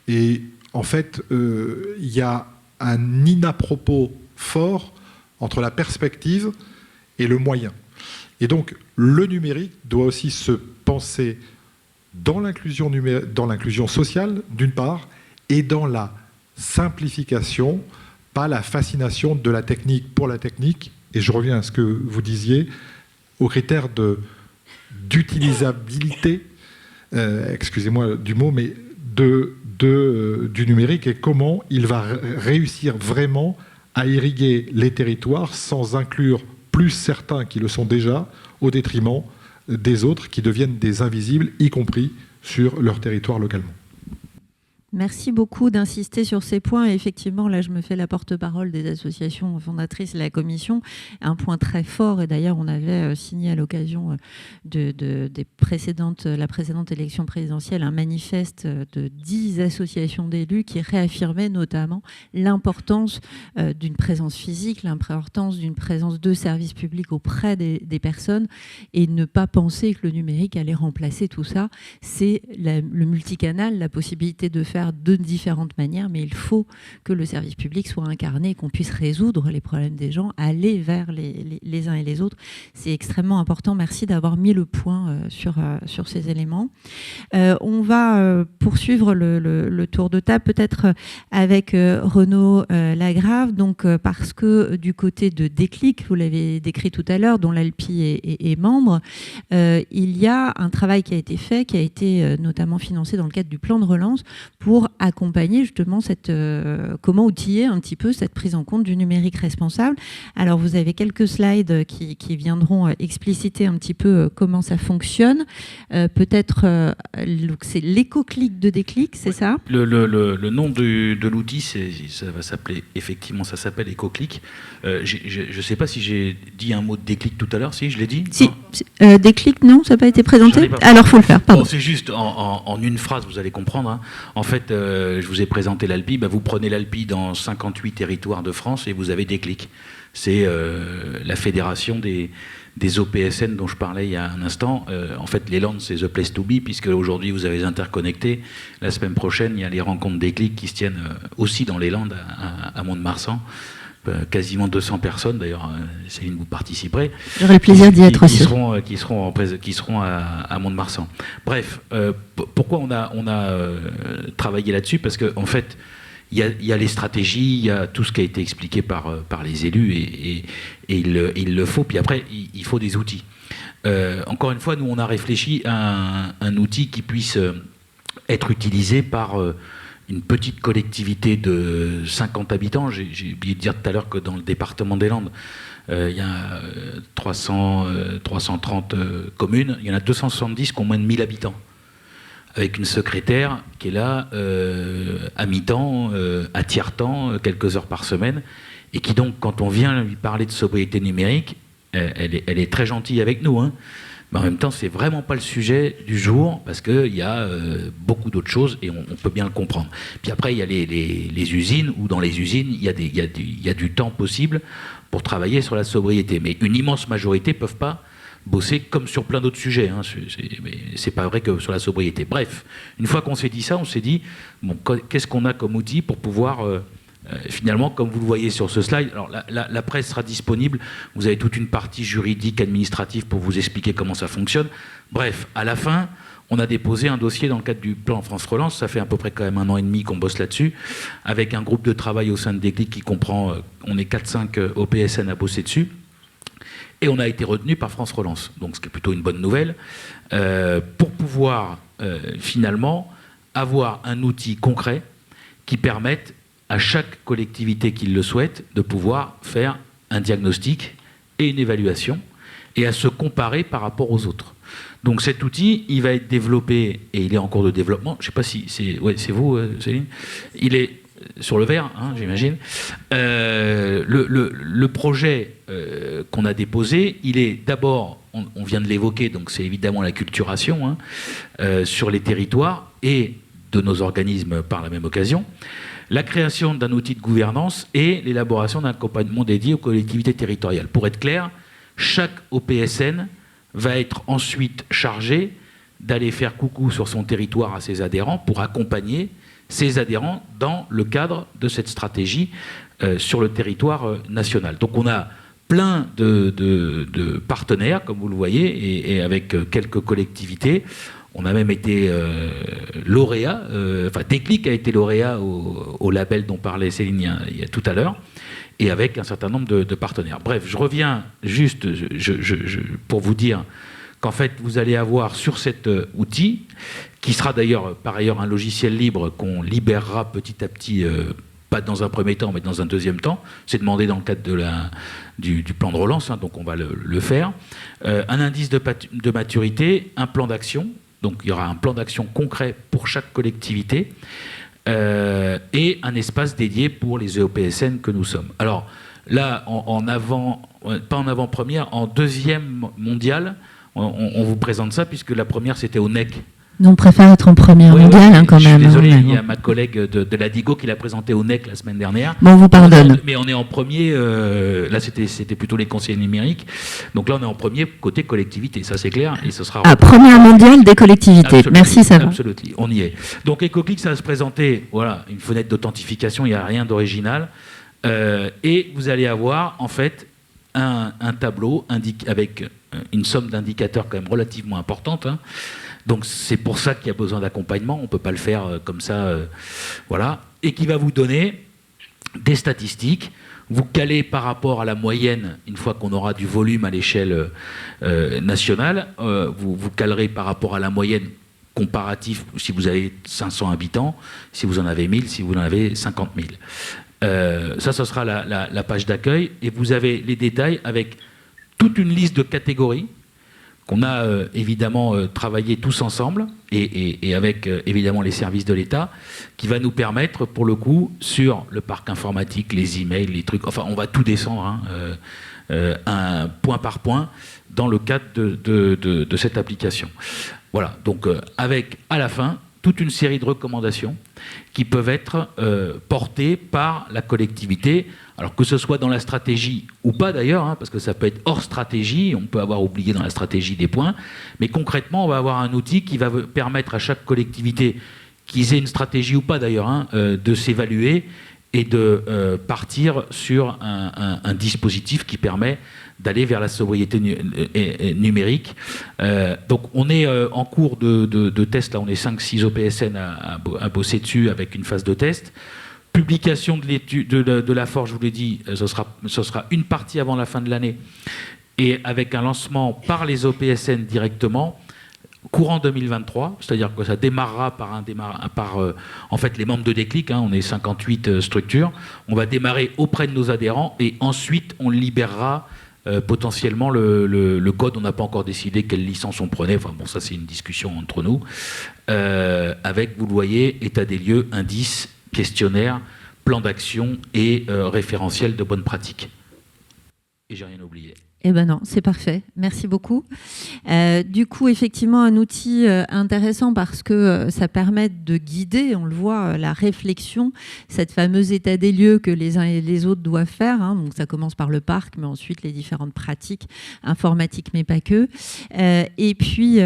Et en fait, il y a un in-à-propos fort entre la perspective et le moyen. Et donc, le numérique doit aussi se penser dans l'inclusion sociale, d'une part, et dans la simplification, pas la fascination de la technique pour la technique. Et je reviens à ce que vous disiez, aux critères d'utilisabilité, excusez-moi du mot, mais du numérique, et comment il va réussir vraiment à irriguer les territoires sans inclure plus certains qui le sont déjà, au détriment des autres qui deviennent des invisibles, y compris sur leur territoire localement. Merci beaucoup d'insister sur ces points. Et effectivement, là, je me fais la porte-parole des associations fondatrices de la Commission. Un point très fort, et d'ailleurs, on avait signé à l'occasion la précédente élection présidentielle un manifeste de 10 associations d'élus qui réaffirmaient notamment l'importance d'une présence physique, l'importance d'une présence de services publics auprès des personnes, et ne pas penser que le numérique allait remplacer tout ça. C'est le multicanal, la possibilité de faire de différentes manières, mais il faut que le service public soit incarné, qu'on puisse résoudre les problèmes des gens, aller vers les uns et les autres. C'est extrêmement important. Merci d'avoir mis le point sur ces éléments. On va poursuivre le tour de table, peut-être avec Renaud Lagrave, donc, parce que du côté de Déclic, vous l'avez décrit tout à l'heure, dont l'ALPI est membre, il y a un travail qui a été fait, qui a été notamment financé dans le cadre du plan de relance, pour accompagner justement comment outiller un petit peu cette prise en compte du numérique responsable. Alors, vous avez quelques slides qui viendront expliciter un petit peu comment ça fonctionne. Peut-être, c'est l'éco-clic de Déclic, c'est ça ? Le nom de l'outil, ça va s'appeler, effectivement, ça s'appelle éco-clic. Je ne sais pas si j'ai dit un mot de Déclic tout à l'heure, si je l'ai dit ? Si, Déclic, non, ça n'a pas été présenté ? Alors, il faut le faire, pardon. Bon, c'est juste en une phrase, vous allez comprendre. Hein. En fait, je vous ai présenté l'ALPI. Vous prenez l'ALPI dans 58 territoires de France et vous avez Déclic. C'est la fédération des OPSN dont je parlais il y a un instant. En fait, les Landes, c'est The Place to Be, puisque aujourd'hui, vous avez les interconnectés. La semaine prochaine, il y a les rencontres Déclic qui se tiennent aussi dans les Landes, à Mont-de-Marsan. Quasiment 200 personnes, d'ailleurs, Céline, vous participerez. J'aurai le plaisir d'y être aussi. Qui seront à Mont-de-Marsan. Bref, pourquoi on a travaillé là-dessus ? Parce qu'en fait, il y a les stratégies, il y a tout ce qui a été expliqué par les élus, et il le faut. Puis après, il faut des outils. Encore une fois, nous, on a réfléchi à un outil qui puisse être utilisé par une petite collectivité de 50 habitants. J'ai oublié de dire tout à l'heure que dans le département des Landes, il y a 330 communes. Il y en a 270 qui ont moins de 1000 habitants. Avec une secrétaire qui est là à mi-temps, à tiers-temps, quelques heures par semaine, et qui donc, quand on vient lui parler de sobriété numérique, elle est très gentille avec nous, hein. Mais en même temps, c'est vraiment pas le sujet du jour, parce qu'il y a beaucoup d'autres choses, et on peut bien le comprendre. Puis après, il y a les usines, où dans les usines, il y a du temps possible pour travailler sur la sobriété. Mais une immense majorité ne peuvent pas bosser comme sur plein d'autres sujets. Hein. Mais c'est pas vrai que sur la sobriété. Bref, une fois qu'on s'est dit ça, on s'est dit, bon, qu'est-ce qu'on a comme outil pour pouvoir... finalement, comme vous le voyez sur ce slide, alors la presse sera disponible, vous avez toute une partie juridique, administrative pour vous expliquer comment ça fonctionne. Bref, à la fin, on a déposé un dossier dans le cadre du plan France Relance, ça fait à peu près quand même 1 an et demi qu'on bosse là-dessus, avec un groupe de travail au sein de Déclic qui comprend, on est 4-5 OPSN à bosser dessus, et on a été retenu par France Relance, donc ce qui est plutôt une bonne nouvelle, pour pouvoir finalement avoir un outil concret qui permette à chaque collectivité qui le souhaite de pouvoir faire un diagnostic et une évaluation, et à se comparer par rapport aux autres. Donc cet outil, il va être développé, et il est en cours de développement. Je ne sais pas si c'est vous, Céline. Il est sur le vert, hein, j'imagine. Le projet qu'on a déposé, il est d'abord, on vient de l'évoquer, donc c'est évidemment l'acculturation sur les territoires et de nos organismes par la même occasion, la création d'un outil de gouvernance et l'élaboration d'un accompagnement dédié aux collectivités territoriales. Pour être clair, chaque OPSN va être ensuite chargé d'aller faire coucou sur son territoire à ses adhérents pour accompagner ses adhérents dans le cadre de cette stratégie sur le territoire national. Donc on a plein de partenaires, comme vous le voyez, et avec quelques collectivités. On a même été lauréat, Déclic a été lauréat au label dont parlait Céline il y a tout à l'heure, et avec un certain nombre de partenaires. Bref, je reviens juste pour vous dire qu'en fait, vous allez avoir sur cet outil, qui sera d'ailleurs par ailleurs un logiciel libre qu'on libérera petit à petit, pas dans un premier temps, mais dans un deuxième temps, c'est demandé dans le cadre du plan de relance, hein, donc on va le faire, un indice de maturité, un plan d'action, donc il y aura un plan d'action concret pour chaque collectivité, et un espace dédié pour les EOPSN que nous sommes. Alors là, pas en avant-première, en deuxième mondiale, on vous présente ça, puisque la première c'était au NEC. Nous, on préfère être en première mondiale, quand même. Je suis désolé, il y a ma collègue de la DIGO qui l'a présenté au NEC la semaine dernière. Bon, on vous pardonne. Mais on est en premier, là c'était plutôt les conseillers numériques, donc là on est en premier côté collectivité, ça c'est clair, et ce sera... première mondiale des collectivités. Absolument, merci, ça va. Absolument, on y est. Donc EcoClick, ça va se présenter, voilà, une fenêtre d'authentification, il n'y a rien d'original, et vous allez avoir en fait un tableau avec une somme d'indicateurs quand même relativement importante, hein. Donc c'est pour ça qu'il y a besoin d'accompagnement, on ne peut pas le faire comme ça, voilà, et qui va vous donner des statistiques, vous calez par rapport à la moyenne, une fois qu'on aura du volume à l'échelle nationale, vous calerez par rapport à la moyenne comparative, si vous avez 500 habitants, si vous en avez 1000, si vous en avez 50 000. Ça, ce sera la page d'accueil, et vous avez les détails avec toute une liste de catégories, qu'on a évidemment travaillé tous ensemble, et avec évidemment les services de l'État, qui va nous permettre, pour le coup, sur le parc informatique, les emails, les trucs, enfin on va tout descendre, hein, un point par point, dans le cadre de cette application. Voilà, donc avec à la fin toute une série de recommandations qui peuvent être portées par la collectivité, alors que ce soit dans la stratégie ou pas d'ailleurs, hein, parce que ça peut être hors stratégie, on peut avoir oublié dans la stratégie des points, mais concrètement on va avoir un outil qui va permettre à chaque collectivité, qu'ils aient une stratégie ou pas d'ailleurs, hein, de s'évaluer et de partir sur un dispositif qui permet d'aller vers la sobriété numérique. Donc on est en cours de test, là on est 5-6 OPSN à bosser dessus avec une phase de test. Publication de l'étude de la forge, je vous l'ai dit, ce sera une partie avant la fin de l'année, et avec un lancement par les OPSN directement, courant 2023, c'est-à-dire que ça démarrera par en fait les membres de Déclic, hein, on est 58 structures, on va démarrer auprès de nos adhérents, et ensuite on libérera potentiellement le code. On n'a pas encore décidé quelle licence on prenait, enfin bon, ça c'est une discussion entre nous, avec, vous le voyez, état des lieux, indices, questionnaire, plan d'action et référentiel de bonnes pratiques. Et j'ai rien oublié. Eh ben non, c'est parfait. Merci beaucoup. Du coup, effectivement, un outil intéressant parce que ça permet de guider, on le voit, la réflexion, cette fameuse état des lieux que les uns et les autres doivent faire, hein. Donc ça commence par le parc, mais ensuite les différentes pratiques informatiques, mais pas que. Et puis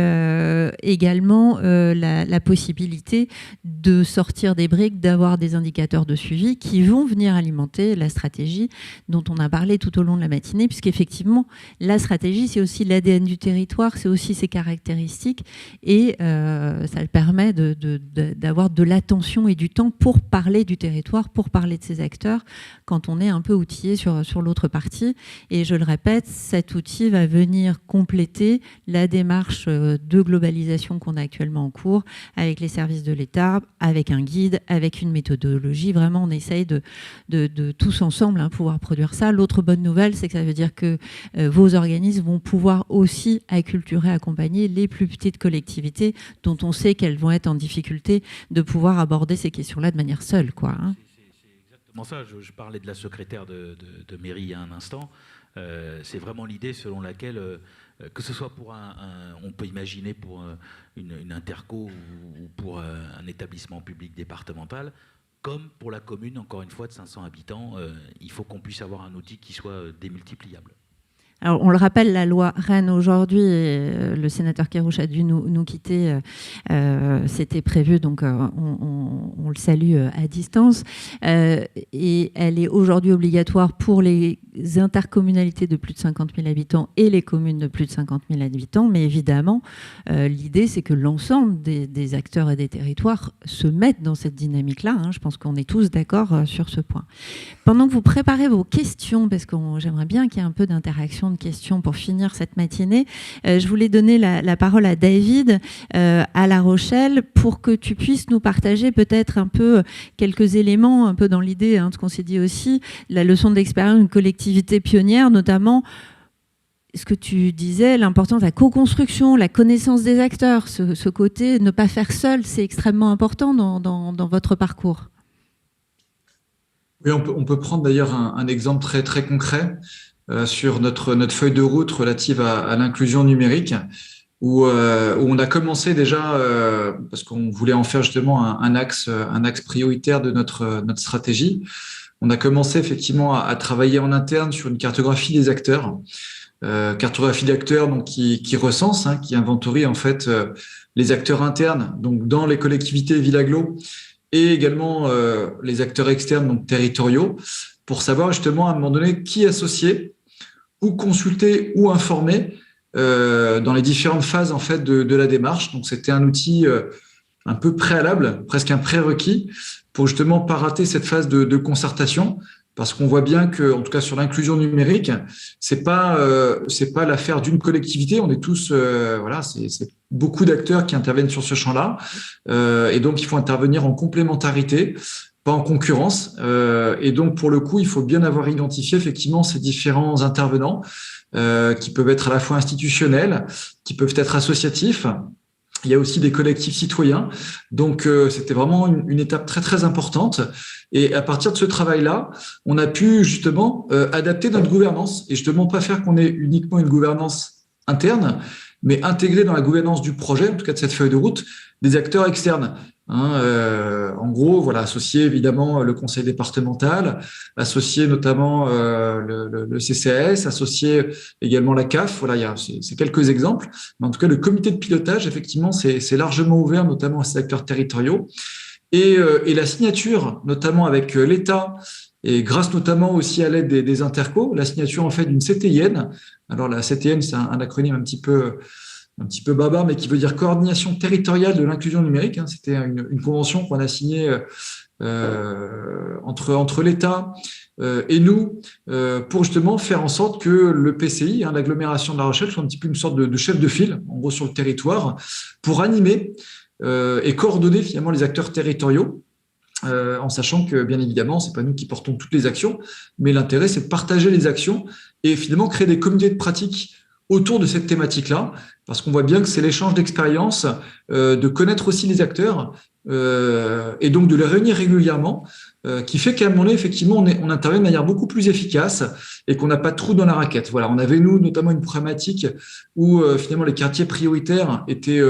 également la possibilité de sortir des briques, d'avoir des indicateurs de suivi qui vont venir alimenter la stratégie dont on a parlé tout au long de la matinée, puisqu'effectivement, la stratégie, c'est aussi l'ADN du territoire, c'est aussi ses caractéristiques, et ça permet d'avoir de l'attention et du temps pour parler du territoire, pour parler de ses acteurs, quand on est un peu outillé sur l'autre partie. Et je le répète, cet outil va venir compléter la démarche de globalisation qu'on a actuellement en cours, avec les services de l'État, avec un guide, avec une méthodologie. Vraiment, on essaye de tous ensemble pouvoir produire ça. L'autre bonne nouvelle, c'est que ça veut dire que vos organismes vont pouvoir aussi acculturer, accompagner les plus petites collectivités dont on sait qu'elles vont être en difficulté de pouvoir aborder ces questions-là de manière seule, quoi. C'est exactement ça. Je parlais de la secrétaire de mairie il y a un instant. C'est vraiment l'idée selon laquelle, que ce soit pour on peut imaginer pour une interco ou pour un établissement public départemental, comme pour la commune, encore une fois, de 500 habitants, il faut qu'on puisse avoir un outil qui soit démultipliable. Alors, on le rappelle, la loi Rennes aujourd'hui, le sénateur Kerrouche a dû nous quitter, c'était prévu, donc on le salue à distance, et elle est aujourd'hui obligatoire pour les intercommunalités de plus de 50 000 habitants et les communes de plus de 50 000 habitants, mais évidemment, l'idée, c'est que l'ensemble des acteurs et des territoires se mettent dans cette dynamique-là, hein. Je pense qu'on est tous d'accord sur ce point. Pendant que vous préparez vos questions, parce que j'aimerais bien qu'il y ait un peu d'interaction, de questions pour finir cette matinée. Je voulais donner la parole à David à La Rochelle pour que tu puisses nous partager peut-être un peu quelques éléments, un peu dans l'idée de ce qu'on s'est dit aussi, la leçon d'expérience d'une collectivité pionnière, notamment ce que tu disais, l'importance de la co-construction, la connaissance des acteurs, ce côté ne pas faire seul, c'est extrêmement important dans votre parcours. Oui, on peut prendre d'ailleurs un exemple très, très concret sur notre feuille de route relative à l'inclusion numérique, où on a commencé déjà, parce qu'on voulait en faire justement un axe prioritaire de notre stratégie. On a commencé effectivement à travailler en interne sur une cartographie des acteurs, cartographie d'acteurs donc qui recense, qui inventorie en fait les acteurs internes, donc dans les collectivités Villagglo, et également les acteurs externes, donc territoriaux, pour savoir justement à un moment donné qui associer, ou consulter ou informer dans les différentes phases en fait de la démarche. Donc c'était un outil un peu préalable, presque un prérequis, pour justement pas rater cette phase de concertation, parce qu'on voit bien que, en tout cas sur l'inclusion numérique, c'est pas l'affaire d'une collectivité. On est tous voilà, c'est beaucoup d'acteurs qui interviennent sur ce champ-là, et donc il faut intervenir en complémentarité, pas en concurrence. Et donc pour le coup, il faut bien avoir identifié effectivement ces différents intervenants qui peuvent être à la fois institutionnels, qui peuvent être associatifs. Il y a aussi des collectifs citoyens. Donc, c'était vraiment une étape très, très importante. Et à partir de ce travail-là, on a pu justement adapter notre gouvernance et justement pas faire qu'on ait uniquement une gouvernance interne, mais intégrer dans la gouvernance du projet, en tout cas de cette feuille de route, des acteurs externes. En gros, voilà, associer évidemment le conseil départemental, associer notamment le CCAS, associer également la CAF. Voilà, c'est quelques exemples. Mais en tout cas, le comité de pilotage, effectivement, c'est largement ouvert, notamment à ces acteurs territoriaux. Et la signature, notamment avec l'État, et grâce notamment aussi à l'aide des intercos, la signature en fait d'une CTIN. Alors la CTIN, c'est un acronyme un petit peu barbare, mais qui veut dire coordination territoriale de l'inclusion numérique. C'était une convention qu'on a signée entre l'État et nous pour justement faire en sorte que le PCI, l'agglomération de La Rochelle, soit un petit peu une sorte de chef de file, en gros sur le territoire, pour animer et coordonner finalement les acteurs territoriaux. En sachant que, bien évidemment, c'est pas nous qui portons toutes les actions, mais l'intérêt, c'est de partager les actions et finalement créer des communautés de pratique autour de cette thématique-là, parce qu'on voit bien que c'est l'échange d'expériences, de connaître aussi les acteurs et donc de les réunir régulièrement, qui fait qu'à un moment donné, effectivement, on intervient de manière beaucoup plus efficace et qu'on n'a pas de trou dans la raquette. Voilà, on avait, nous, notamment une problématique où finalement les quartiers prioritaires étaient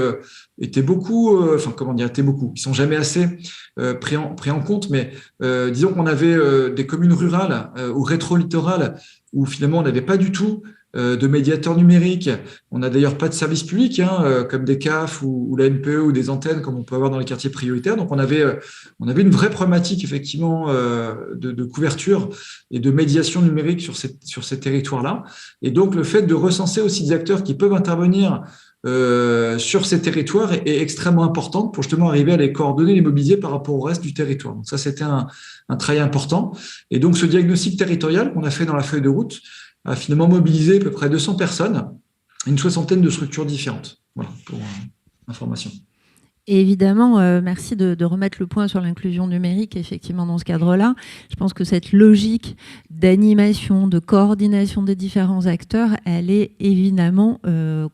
beaucoup, ils sont jamais assez pris en compte, mais disons qu'on avait des communes rurales ou rétro-littorales où finalement on n'avait pas du tout de médiateurs numériques. On n'a d'ailleurs pas de service public, comme des CAF ou la NPE ou des antennes, comme on peut avoir dans les quartiers prioritaires. Donc, on avait une vraie problématique, effectivement, de couverture et de médiation numérique sur ces territoires-là. Et donc, le fait de recenser aussi des acteurs qui peuvent intervenir sur ces territoires est extrêmement importante pour justement arriver à les coordonner, les mobiliser par rapport au reste du territoire. Donc ça, c'était un travail important. Et donc, ce diagnostic territorial qu'on a fait dans la feuille de route a finalement mobilisé à peu près 200 personnes, une 60aine de structures différentes. Voilà, pour information. Et évidemment, merci de remettre le point sur l'inclusion numérique, effectivement, dans ce cadre-là. Je pense que cette logique d'animation, de coordination des différents acteurs, elle est évidemment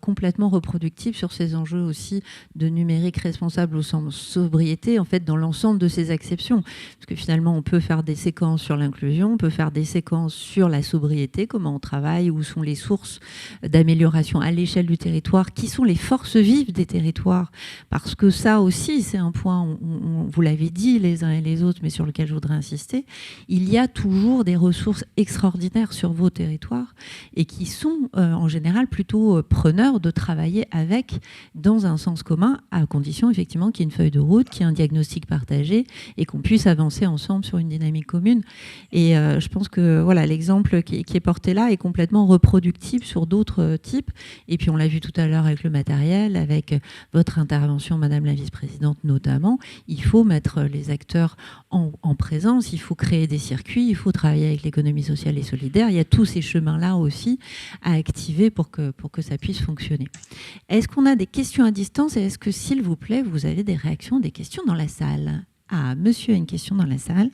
complètement reproductible sur ces enjeux aussi de numérique responsable au sens sobriété, en fait, dans l'ensemble de ces acceptions. Parce que finalement, on peut faire des séquences sur l'inclusion, on peut faire des séquences sur la sobriété, comment on travaille, où sont les sources d'amélioration à l'échelle du territoire, qui sont les forces vives des territoires, parce que ça aussi, c'est un point, vous l'avez dit les uns et les autres, mais sur lequel je voudrais insister, il y a toujours des ressources extraordinaires sur vos territoires et qui sont en général plutôt preneurs de travailler avec dans un sens commun, à condition effectivement qu'il y ait une feuille de route, qu'il y ait un diagnostic partagé et qu'on puisse avancer ensemble sur une dynamique commune. Et je pense que voilà, l'exemple qui est porté là est complètement reproductible sur d'autres types. Et puis on l'a vu tout à l'heure avec le matériel, avec votre intervention, Madame la vice-présidente notamment, il faut mettre les acteurs en présence, il faut créer des circuits, il faut travailler avec l'économie sociale et solidaire. Il y a tous ces chemins-là aussi à activer pour que ça puisse fonctionner. Est-ce qu'on a des questions à distance et est-ce que, s'il vous plaît, vous avez des réactions, des questions dans la salle? Ah, monsieur a une question dans la salle.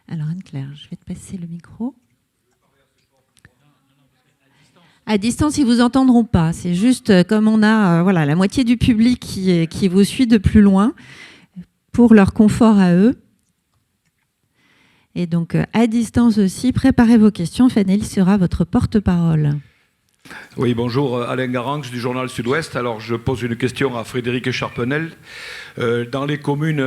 Alors Anne-Claire, je vais te passer le micro. À distance, ils vous entendront pas. C'est juste comme on a la moitié du public qui vous suit de plus loin pour leur confort à eux. Et donc, à distance aussi, préparez vos questions. Fanny sera votre porte-parole. Oui, bonjour, Alain Garanx du journal Sud-Ouest. Alors, je pose une question à Frédéric Charpenel. Dans les communes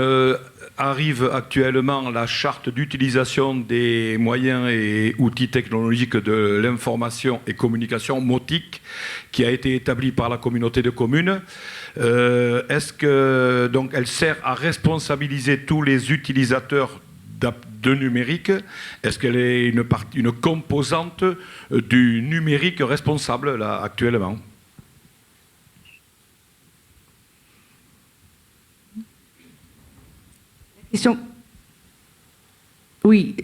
arrive actuellement la charte d'utilisation des moyens et outils technologiques de l'information et communication, MOTIC, qui a été établie par la communauté de communes. Est-ce que donc elle sert à responsabiliser tous les utilisateurs de numérique? Est-ce qu'elle est une composante du numérique responsable là, actuellement? Question. Oui,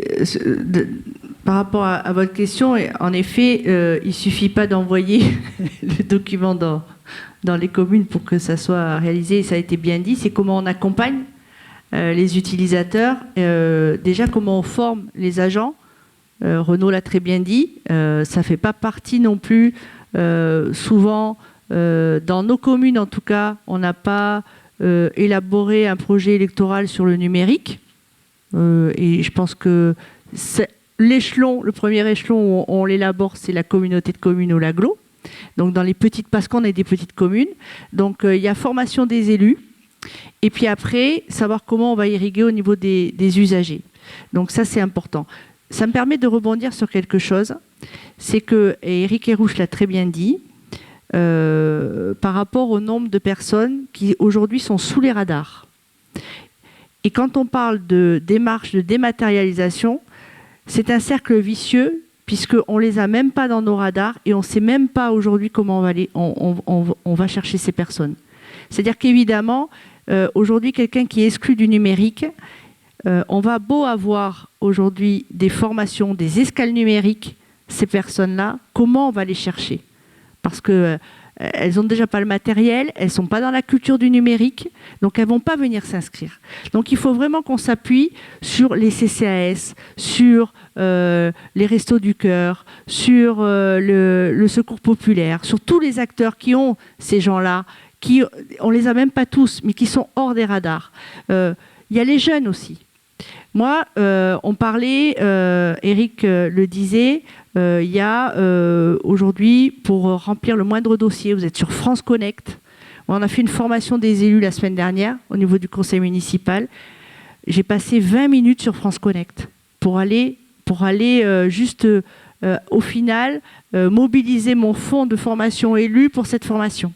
par rapport à votre question, en effet, il ne suffit pas d'envoyer le document dans les communes pour que ça soit réalisé. Ça a été bien dit, c'est comment on accompagne les utilisateurs, déjà comment on forme les agents. Renaud l'a très bien dit, ça ne fait pas partie non plus, souvent, dans nos communes en tout cas, on n'a pas élaboré un projet électoral sur le numérique. Et je pense que le premier échelon où on l'élabore, c'est la communauté de communes ou l'agglo. Donc parce qu'on est des petites communes. Donc il y a formation des élus. Et puis après, savoir comment on va irriguer au niveau des usagers. Donc ça, c'est important. Ça me permet de rebondir sur quelque chose. C'est que, et Éric Hérouche l'a très bien dit, par rapport au nombre de personnes qui aujourd'hui sont sous les radars. Et quand on parle de démarche de dématérialisation, c'est un cercle vicieux puisqu'on ne les a même pas dans nos radars et on ne sait même pas aujourd'hui comment on va chercher ces personnes. C'est-à-dire qu'évidemment, aujourd'hui, quelqu'un qui est exclu du numérique, on va beau avoir aujourd'hui des formations, des escales numériques, ces personnes-là, comment on va les chercher? Parce qu'elles n'ont déjà pas le matériel, elles ne sont pas dans la culture du numérique, donc elles ne vont pas venir s'inscrire. Donc il faut vraiment qu'on s'appuie sur les CCAS, sur les Restos du Cœur, sur le Secours populaire, sur tous les acteurs qui ont ces gens-là, on ne les a même pas tous, mais qui sont hors des radars. Il y a les jeunes aussi. Moi, on parlait, Eric le disait, il y a aujourd'hui, pour remplir le moindre dossier, vous êtes sur France Connect. On a fait une formation des élus la semaine dernière au niveau du conseil municipal. J'ai passé 20 minutes sur France Connect pour aller juste au final, mobiliser mon fonds de formation élu pour cette formation.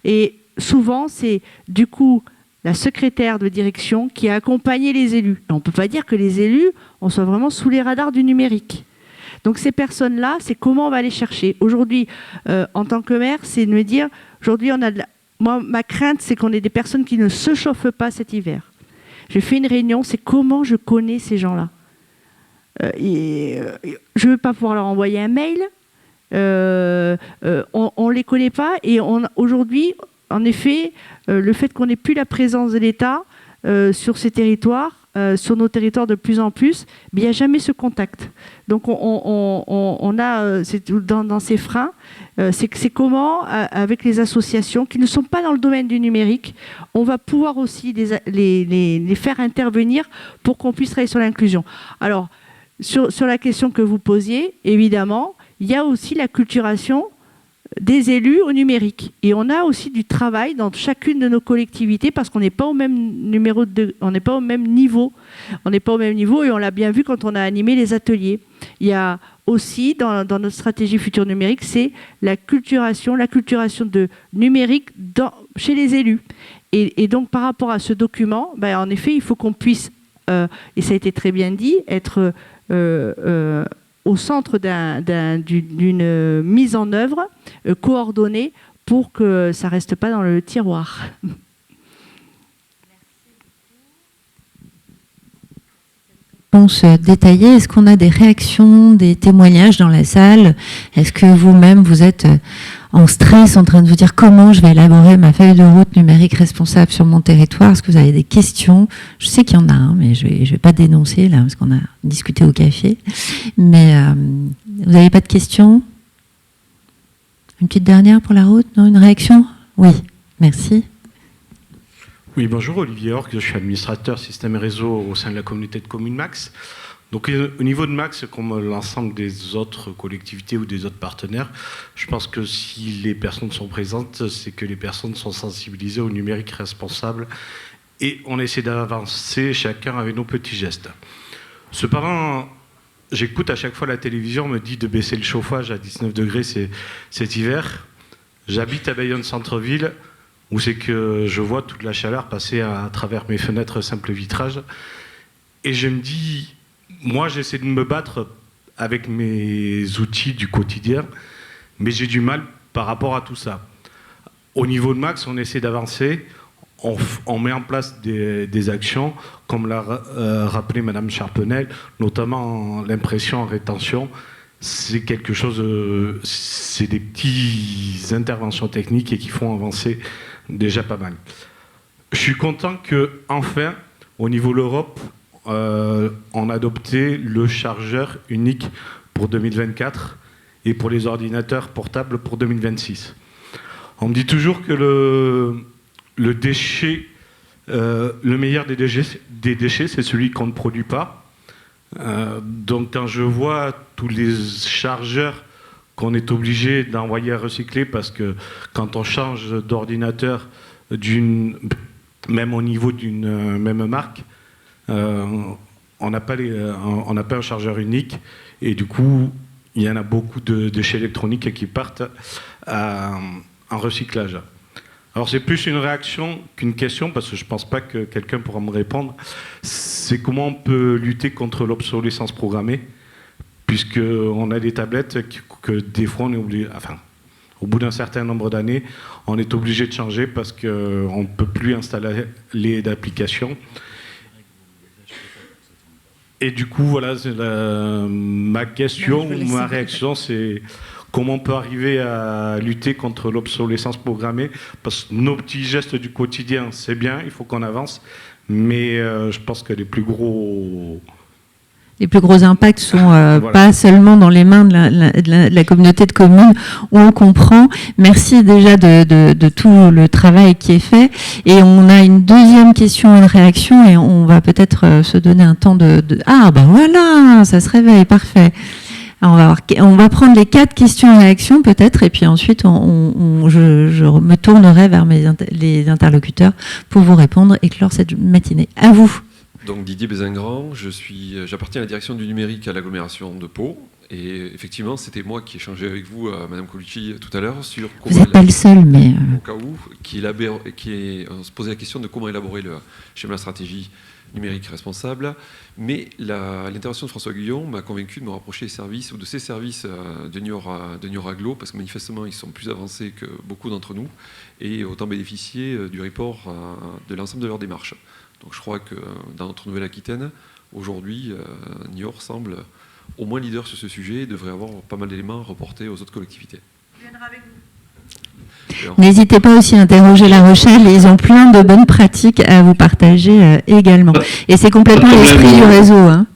Et souvent, c'est du coup la secrétaire de direction qui a accompagné les élus. Et on ne peut pas dire que les élus, on soit vraiment sous les radars du numérique. Donc ces personnes-là, c'est comment on va les chercher. Aujourd'hui, en tant que maire, c'est de me dire, aujourd'hui, moi, ma crainte, c'est qu'on ait des personnes qui ne se chauffent pas cet hiver. Je fais une réunion, c'est comment je connais ces gens-là. Je ne veux pas pouvoir leur envoyer un mail. On ne les connaît pas. Et aujourd'hui, en effet, le fait qu'on n'ait plus la présence de l'État sur ces territoires, sur nos territoires de plus en plus, mais il n'y a jamais ce contact. Donc on a dans ces freins, c'est comment, avec les associations qui ne sont pas dans le domaine du numérique, on va pouvoir aussi les faire intervenir pour qu'on puisse travailler sur l'inclusion. Alors, sur la question que vous posiez, évidemment, il y a aussi la culturation des élus au numérique. Et on a aussi du travail dans chacune de nos collectivités parce qu'on n'est pas au même on n'est pas au même niveau. On n'est pas au même niveau et on l'a bien vu quand on a animé les ateliers. Il y a aussi dans notre stratégie futur numérique, c'est la culturation de numérique chez les élus. Et donc par rapport à ce document, en effet, il faut qu'on puisse, et ça a été très bien dit, être au centre d'une mise en œuvre coordonnée pour que ça ne reste pas dans le tiroir. Réponse détaillée. Est-ce qu'on a des réactions, des témoignages dans la salle? Est-ce que vous-même, vous êtes en stress, en train de vous dire comment je vais élaborer ma feuille de route numérique responsable sur mon territoire? Est-ce que vous avez des questions? Je sais qu'il y en a, mais je vais pas dénoncer là, parce qu'on a discuté au café. Mais vous n'avez pas de questions? Une petite dernière pour la route? Non, une réaction? Oui, merci. Oui, bonjour, Olivier Orc, je suis administrateur système et réseau au sein de la communauté de communes Max. Donc au niveau de Max, comme l'ensemble des autres collectivités ou des autres partenaires, je pense que si les personnes sont présentes, c'est que les personnes sont sensibilisées au numérique responsable et on essaie d'avancer chacun avec nos petits gestes. Cependant, j'écoute à chaque fois la télévision, on me dit de baisser le chauffage à 19 degrés cet hiver. J'habite à Bayonne centre-ville, où c'est que je vois toute la chaleur passer à travers mes fenêtres simple vitrage. Et je me dis, moi j'essaie de me battre avec mes outils du quotidien, mais j'ai du mal par rapport à tout ça. Au niveau de Max, on essaie d'avancer, on met en place des actions, comme l'a rappelé Madame Charpenel, notamment l'impression en rétention. C'est quelque chose, c'est des petites interventions techniques et qui font avancer déjà pas mal. Je suis content qu'enfin, au niveau de l'Europe, on a adopté le chargeur unique pour 2024 et pour les ordinateurs portables pour 2026. On me dit toujours que le déchet, le meilleur des déchets, c'est celui qu'on ne produit pas. Donc quand je vois tous les chargeurs qu'on est obligé d'envoyer à recycler, parce que quand on change d'ordinateur, même au niveau d'une même marque, on n'a pas un chargeur unique, et du coup, il y en a beaucoup de déchets électroniques qui partent en recyclage. Alors c'est plus une réaction qu'une question, parce que je ne pense pas que quelqu'un pourra me répondre. C'est comment on peut lutter contre l'obsolescence programmée, puisqu'on a des tablettes que des fois on est obligé, enfin, au bout d'un certain nombre d'années, on est obligé de changer parce qu'on ne peut plus installer d'applications. Et du coup, voilà, ma question, ma réaction, c'est comment on peut arriver à lutter contre l'obsolescence programmée, parce que nos petits gestes du quotidien, c'est bien, il faut qu'on avance, mais je pense que les plus gros impacts sont voilà. pas seulement dans les mains de la communauté de communes, où on comprend. Merci déjà de tout le travail qui est fait. Et on a une deuxième question et une réaction, et on va peut-être se donner un temps Ah, ben voilà, ça se réveille, parfait. Alors, on va prendre les 4 questions et réactions peut-être, et puis ensuite je me tournerai vers les interlocuteurs pour vous répondre et clore cette matinée. À vous. Donc Didier Bézingrand, j'appartiens à la direction du numérique à l'agglomération de Pau, Et effectivement, c'était moi qui échangeais avec vous, Madame Colucci, tout à l'heure, sur Vous n'êtes pas le seul, mais... Au cas où, on se posait la question de comment élaborer le schéma de stratégie numérique responsable. Mais l'intervention de François Guillon m'a convaincu de me rapprocher des services, ou de ces services de Niort Agglo, parce que manifestement, ils sont plus avancés que beaucoup d'entre nous, et autant bénéficier du report de l'ensemble de leurs démarches. Donc je crois que dans notre Nouvelle-Aquitaine, aujourd'hui, Niort semble au moins leader sur ce sujet et devrait avoir pas mal d'éléments reportés aux autres collectivités. Je viendrai avec vous. N'hésitez pas aussi à interroger La Rochelle, ils ont plein de bonnes pratiques à vous partager également. Et c'est complètement l'esprit du réseau. Hein.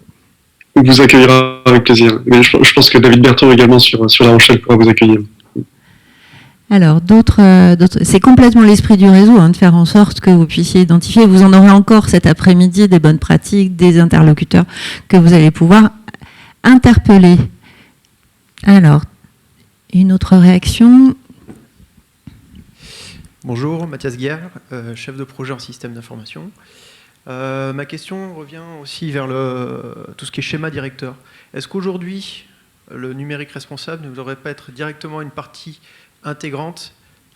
On vous accueillera avec plaisir. Mais je pense que David Berthaud également sur La Rochelle pourra vous accueillir. Alors, c'est complètement l'esprit du réseau, hein, de faire en sorte que vous puissiez identifier. Vous en aurez encore cet après-midi des bonnes pratiques, des interlocuteurs que vous allez pouvoir interpeller. Alors, une autre réaction. Bonjour, Mathias Guerre, chef de projet en système d'information. Ma question revient aussi vers tout ce qui est schéma directeur. Est-ce qu'aujourd'hui, le numérique responsable ne devrait pas être directement une partie intégrante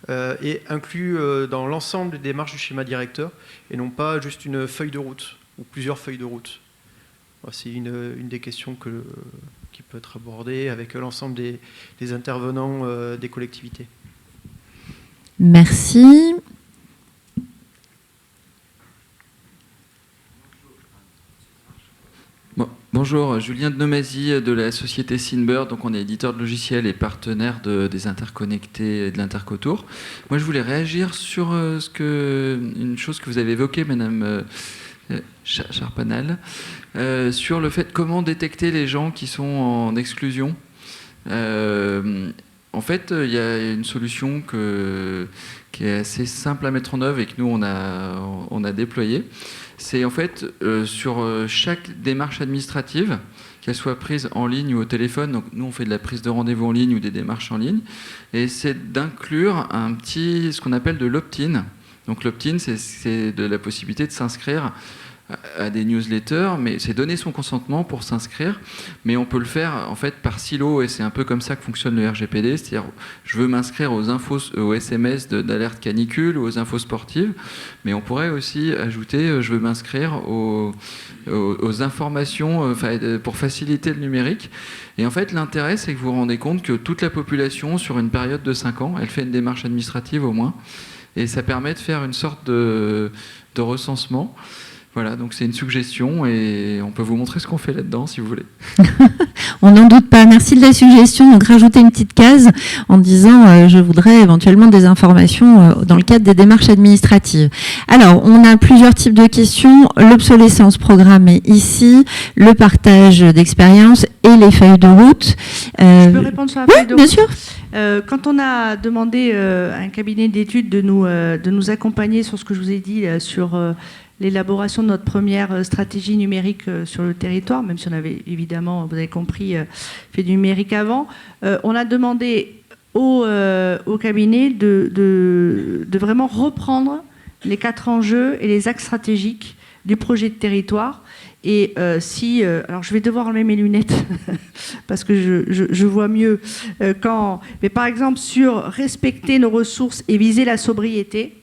et inclus dans l'ensemble des démarches du schéma directeur et non pas juste une feuille de route ou plusieurs feuilles de route? C'est une des questions qui peut être abordée avec l'ensemble des intervenants des collectivités. Merci. Bonjour, Julien de Nomazy de la société Sinbird. Donc on est éditeur de logiciels et partenaire des interconnectés et de l'Intercotour. Moi je voulais réagir sur une chose que vous avez évoquée, Madame Charpenel, sur le fait comment détecter les gens qui sont en exclusion. En fait, il y a une solution qui est assez simple à mettre en œuvre et que nous, on a déployée. C'est en fait sur chaque démarche administrative, qu'elle soit prise en ligne ou au téléphone. Donc nous, on fait de la prise de rendez-vous en ligne ou des démarches en ligne. Et c'est d'inclure ce qu'on appelle de l'opt-in. Donc l'opt-in, c'est de la possibilité de s'inscrire à des newsletters, mais c'est donner son consentement pour s'inscrire, mais on peut le faire en fait par silo, et c'est un peu comme ça que fonctionne le RGPD, c'est-à-dire je veux m'inscrire aux SMS d'alerte canicule ou aux infos sportives, mais on pourrait aussi ajouter je veux m'inscrire aux informations pour faciliter le numérique. Et en fait l'intérêt, c'est que vous vous rendez compte que toute la population sur une période de 5 ans, elle fait une démarche administrative au moins, et ça permet de faire une sorte de recensement. Voilà, donc c'est une suggestion et on peut vous montrer ce qu'on fait là-dedans si vous voulez. On n'en doute pas. Merci de la suggestion. Donc rajouter une petite case en disant je voudrais éventuellement des informations dans le cadre des démarches administratives. Alors, on a plusieurs types de questions. L'obsolescence programmée ici, le partage d'expériences et les feuilles de route. Je peux répondre sur la feuille de route ? Bien sûr. Quand on a demandé à un cabinet d'études de nous accompagner sur ce que je vous ai dit sur l'élaboration de notre première stratégie numérique sur le territoire, même si on avait évidemment, vous avez compris, fait du numérique avant, on a demandé au cabinet de vraiment reprendre les 4 enjeux et les axes stratégiques du projet de territoire. Et alors je vais devoir enlever mes lunettes parce que je vois mieux mais par exemple sur respecter nos ressources et viser la sobriété.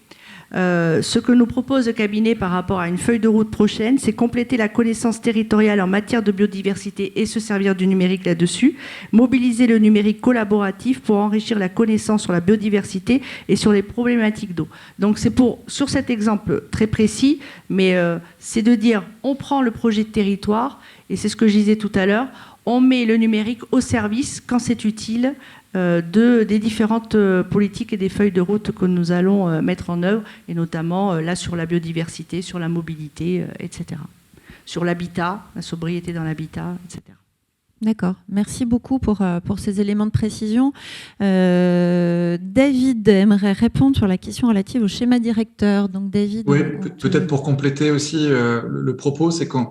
Ce que nous propose le cabinet par rapport à une feuille de route prochaine, c'est compléter la connaissance territoriale en matière de biodiversité et se servir du numérique là-dessus, mobiliser le numérique collaboratif pour enrichir la connaissance sur la biodiversité et sur les problématiques d'eau. Donc c'est sur cet exemple très précis, mais c'est de dire on prend le projet de territoire, et c'est ce que je disais tout à l'heure, on met le numérique au service quand c'est utile des différentes politiques et des feuilles de route que nous allons mettre en œuvre, et notamment là sur la biodiversité, sur la mobilité, etc. Sur l'habitat, la sobriété dans l'habitat, etc. D'accord, merci beaucoup pour ces éléments de précision. David aimerait répondre sur la question relative au schéma directeur. Donc David. Oui, peut-être pour compléter aussi le propos, c'est quand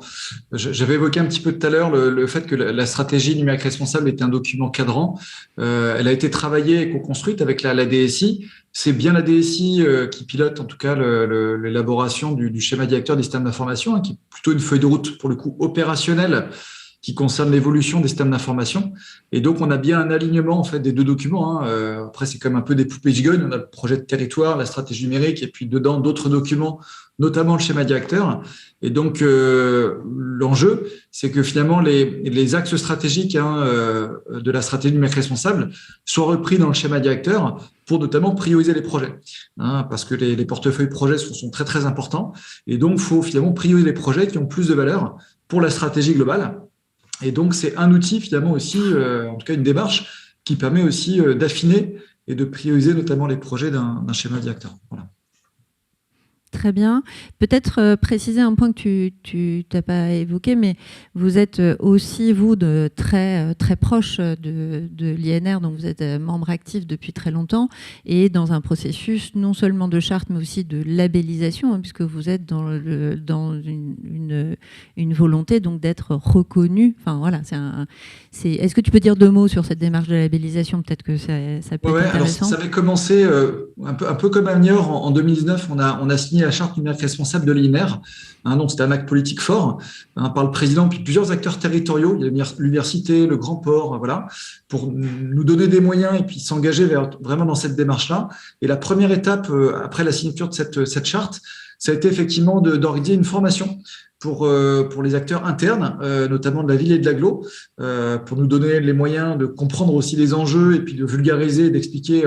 j'avais évoqué un petit peu tout à l'heure le fait que la stratégie numérique responsable était un document cadrant. Elle a été travaillée et co-construite avec la DSI. C'est bien la DSI qui pilote en tout cas l'élaboration du schéma directeur des systèmes d'information, qui est plutôt une feuille de route pour le coup opérationnelle, qui concerne l'évolution des systèmes d'information. Et donc, on a bien un alignement en fait des deux documents. Après, c'est comme un peu des poupées gigognes. On a le projet de territoire, la stratégie numérique, et puis dedans d'autres documents, notamment le schéma directeur. Et donc, l'enjeu, c'est que finalement, les axes stratégiques de la stratégie numérique responsable soient repris dans le schéma directeur pour notamment prioriser les projets. Parce que les portefeuilles projets sont très, très importants. Et donc, il faut finalement prioriser les projets qui ont plus de valeur pour la stratégie globale. Et donc, c'est un outil finalement aussi, en tout cas une démarche, qui permet aussi d'affiner et de prioriser notamment les projets d'un schéma directeur. Voilà. Très bien. Peut-être préciser un point que tu n'as pas évoqué, mais vous êtes aussi, vous, très proche de l'INR, donc vous êtes membre actif depuis très longtemps, et dans un processus non seulement de charte, mais aussi de labellisation, puisque vous êtes dans une volonté donc d'être reconnu. Enfin, voilà, est-ce que tu peux dire 2 mots sur cette démarche de labellisation? Peut-être que ça peut être intéressant. Alors, ça avait commencé un peu comme à Niort en 2019. On a signé la charte numérique responsable de l'INR. Donc c'était un acte politique fort par le président, puis plusieurs acteurs territoriaux. Il y a l'université, le Grand Port, voilà, pour nous donner des moyens et puis s'engager vraiment dans cette démarche-là. Et la première étape après la signature de cette charte, ça a été effectivement d'organiser une formation pour les acteurs internes, notamment de la ville et de l'agglo, pour nous donner les moyens de comprendre aussi les enjeux et puis de vulgariser, d'expliquer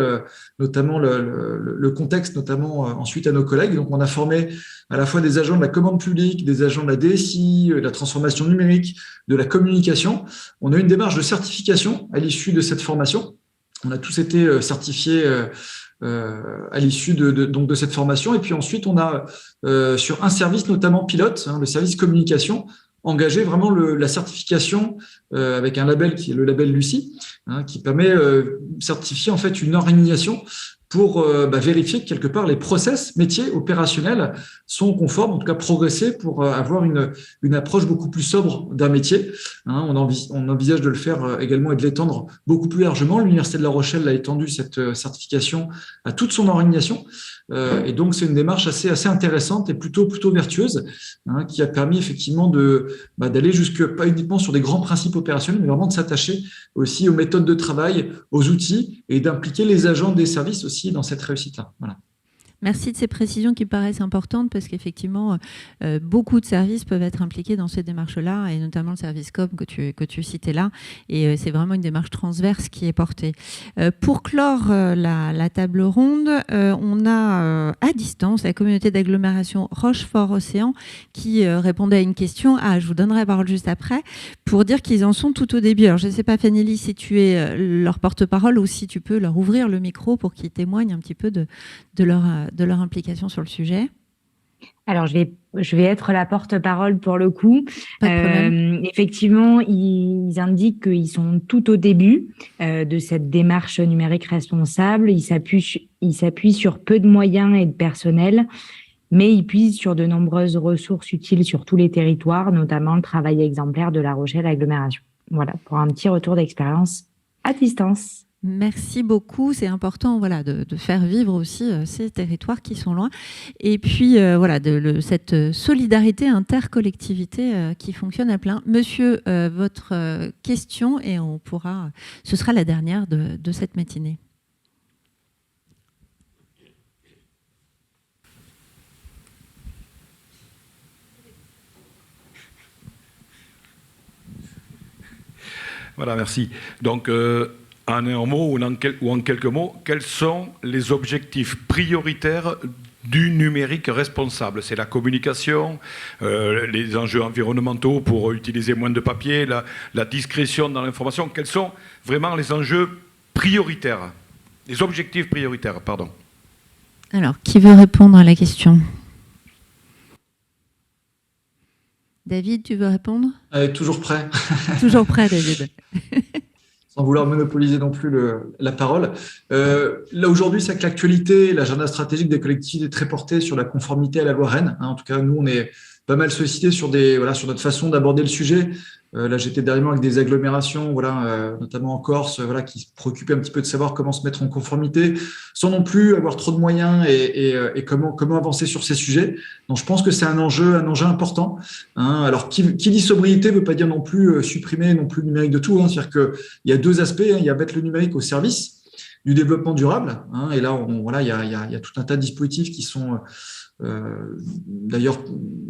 notamment le contexte, notamment ensuite à nos collègues. Donc, on a formé à la fois des agents de la commande publique, des agents de la DSI, de la transformation numérique, de la communication. On a une démarche de certification à l'issue de cette formation. On a tous été certifiés à l'issue de cette formation. Et puis ensuite, on a sur un service, notamment pilote, le service communication, engagé vraiment la certification avec un label qui est le label Lucie, qui permet de certifier en fait une organisation pour vérifier que quelque part les process métiers opérationnels sont conformes, en tout cas progresser pour avoir une approche beaucoup plus sobre d'un métier. On envisage de le faire également et de l'étendre beaucoup plus largement. L'Université de La Rochelle a étendu cette certification à toute son organisation. Et donc, c'est une démarche assez intéressante et plutôt vertueuse, qui a permis effectivement d'aller jusque, pas uniquement sur des grands principes opérationnels, mais vraiment de s'attacher aussi aux méthodes de travail, aux outils et d'impliquer les agents des services aussi dans cette réussite-là. Voilà. Merci de ces précisions qui paraissent importantes parce qu'effectivement, beaucoup de services peuvent être impliqués dans ces démarches-là et notamment le service COM que tu citais là. Et c'est vraiment une démarche transverse qui est portée. Pour clore la table ronde, on a à distance la communauté d'agglomération Rochefort-Océan qui répondait à une question. Je vous donnerai la parole juste après pour dire qu'ils en sont tout au début. Alors, je ne sais pas, Fénélie, si tu es leur porte-parole ou si tu peux leur ouvrir le micro pour qu'ils témoignent un petit peu de leur implication sur le sujet. Alors, je vais être la porte-parole pour le coup. Pas de problème. Effectivement, ils indiquent qu'ils sont tout au début de cette démarche numérique responsable. Ils s'appuient sur peu de moyens et de personnel, mais ils puisent sur de nombreuses ressources utiles sur tous les territoires, notamment le travail exemplaire de La Rochelle Agglomération. Voilà, pour un petit retour d'expérience à distance. Merci beaucoup. C'est important, voilà, de faire vivre aussi ces territoires qui sont loin. Et puis, voilà, cette solidarité intercollectivité qui fonctionne à plein. Monsieur, votre question, et ce sera la dernière de cette matinée. Voilà, merci. Donc, en un mot ou en quelques mots, quels sont les objectifs prioritaires du numérique responsable? C'est la communication, les enjeux environnementaux pour utiliser moins de papier, la discrétion dans l'information. Quels sont vraiment les enjeux prioritaires, les objectifs prioritaires, pardon. Alors, qui veut répondre à la question? David, tu veux répondre? Toujours prêt. Toujours prêt, David. Sans vouloir monopoliser non plus la parole. Là, aujourd'hui, c'est que l'actualité, l'agenda stratégique des collectivités est très porté sur la conformité à la loi Rennes. En tout cas, nous, on est pas mal sollicités sur notre façon d'aborder le sujet Là, j'étais dernièrement avec des agglomérations, voilà, notamment en Corse, voilà, qui se préoccupaient un petit peu de savoir comment se mettre en conformité, sans non plus avoir trop de moyens et comment avancer sur ces sujets. Donc, je pense que c'est un enjeu important. Hein. Alors, qui dit sobriété ne veut pas dire non plus supprimer non plus le numérique de tout. Hein. C'est-à-dire qu'il y a deux aspects. Hein. Il y a mettre le numérique au service du développement durable. Hein. Et là, voilà, il y a tout un tas de dispositifs qui sont d'ailleurs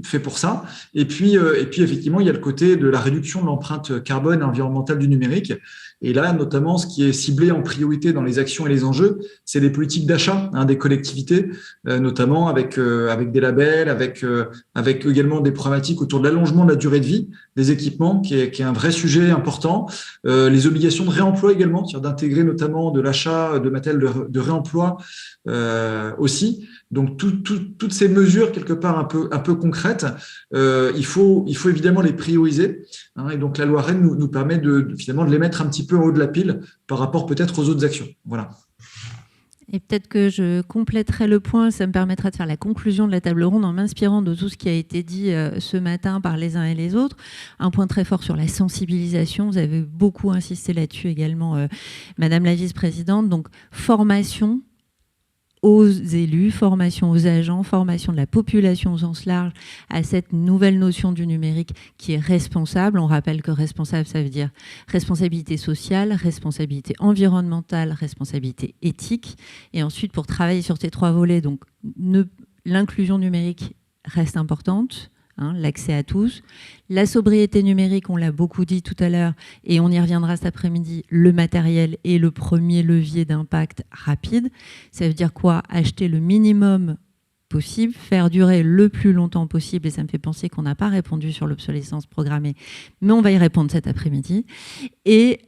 faits pour ça. Et puis, effectivement, il y a le côté de la réduction de l'empreinte carbone et environnementale du numérique. Et là, notamment, ce qui est ciblé en priorité dans les actions et les enjeux, c'est les politiques d'achat des collectivités, notamment avec des labels, avec également des problématiques autour de l'allongement de la durée de vie des équipements, qui est un vrai sujet important. Les obligations de réemploi également, c'est-à-dire d'intégrer notamment de l'achat de matériel de réemploi aussi. Donc, toutes ces mesures, quelque part un peu concrètes, il faut évidemment les prioriser. Hein, et donc, la loi Rennes nous permet finalement de les mettre un petit peu en haut de la pile par rapport peut-être aux autres actions. Voilà. Et peut-être que je compléterai le point, ça me permettra de faire la conclusion de la table ronde en m'inspirant de tout ce qui a été dit ce matin par les uns et les autres. Un point très fort sur la sensibilisation, vous avez beaucoup insisté là-dessus également, Madame la vice-présidente. Donc, formation aux élus, formation aux agents, formation de la population au sens large à cette nouvelle notion du numérique qui est responsable. On rappelle que responsable, ça veut dire responsabilité sociale, responsabilité environnementale, responsabilité éthique. Et ensuite, pour travailler sur ces trois volets, donc l'inclusion numérique reste importante. L'accès à tous. La sobriété numérique, on l'a beaucoup dit tout à l'heure, et on y reviendra cet après-midi, le matériel est le premier levier d'impact rapide. Ça veut dire quoi? Acheter le minimum possible, faire durer le plus longtemps possible, et ça me fait penser qu'on n'a pas répondu sur l'obsolescence programmée, mais on va y répondre cet après-midi. Et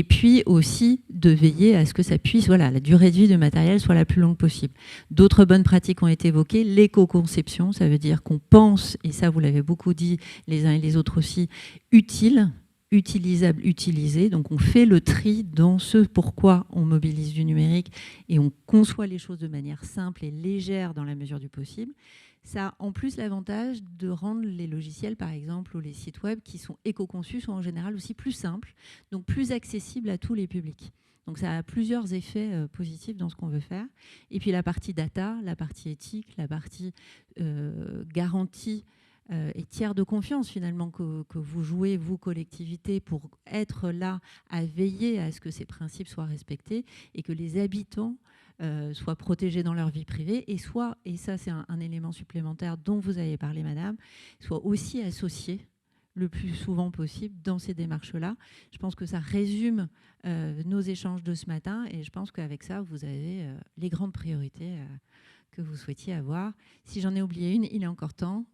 puis aussi de veiller à ce que ça puisse, voilà, la durée de vie du matériel soit la plus longue possible. D'autres bonnes pratiques ont été évoquées. L'éco-conception, ça veut dire qu'on pense, et ça vous l'avez beaucoup dit les uns et les autres aussi, utile, utilisable, utilisé. Donc on fait le tri dans ce pourquoi on mobilise du numérique et on conçoit les choses de manière simple et légère dans la mesure du possible. Ça a en plus l'avantage de rendre les logiciels, par exemple, ou les sites web qui sont éco-conçus sont en général aussi plus simples, donc plus accessibles à tous les publics. Donc ça a plusieurs effets positifs dans ce qu'on veut faire. Et puis la partie data, la partie éthique, la partie garantie et tiers de confiance finalement que vous jouez, vous, collectivités, pour être là à veiller à ce que ces principes soient respectés et que les habitants soient protégés dans leur vie privée et ça c'est un élément supplémentaire dont vous avez parlé, madame, soient aussi associés le plus souvent possible dans ces démarches-là. Je pense que ça résume nos échanges de ce matin et je pense qu'avec ça, vous avez les grandes priorités que vous souhaitiez avoir. Si j'en ai oublié une, il est encore temps.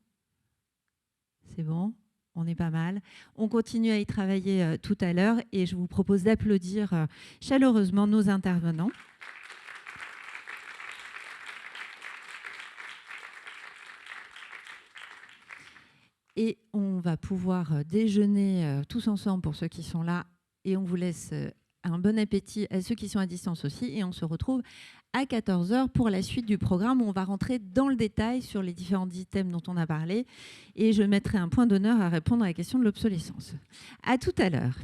C'est bon, on est pas mal. On continue à y travailler tout à l'heure et je vous propose d'applaudir chaleureusement nos intervenants. Et on va pouvoir déjeuner tous ensemble pour ceux qui sont là et on vous laisse un bon appétit à ceux qui sont à distance aussi et on se retrouve à 14h pour la suite du programme où on va rentrer dans le détail sur les différents items dont on a parlé et je mettrai un point d'honneur à répondre à la question de l'obsolescence. À tout à l'heure.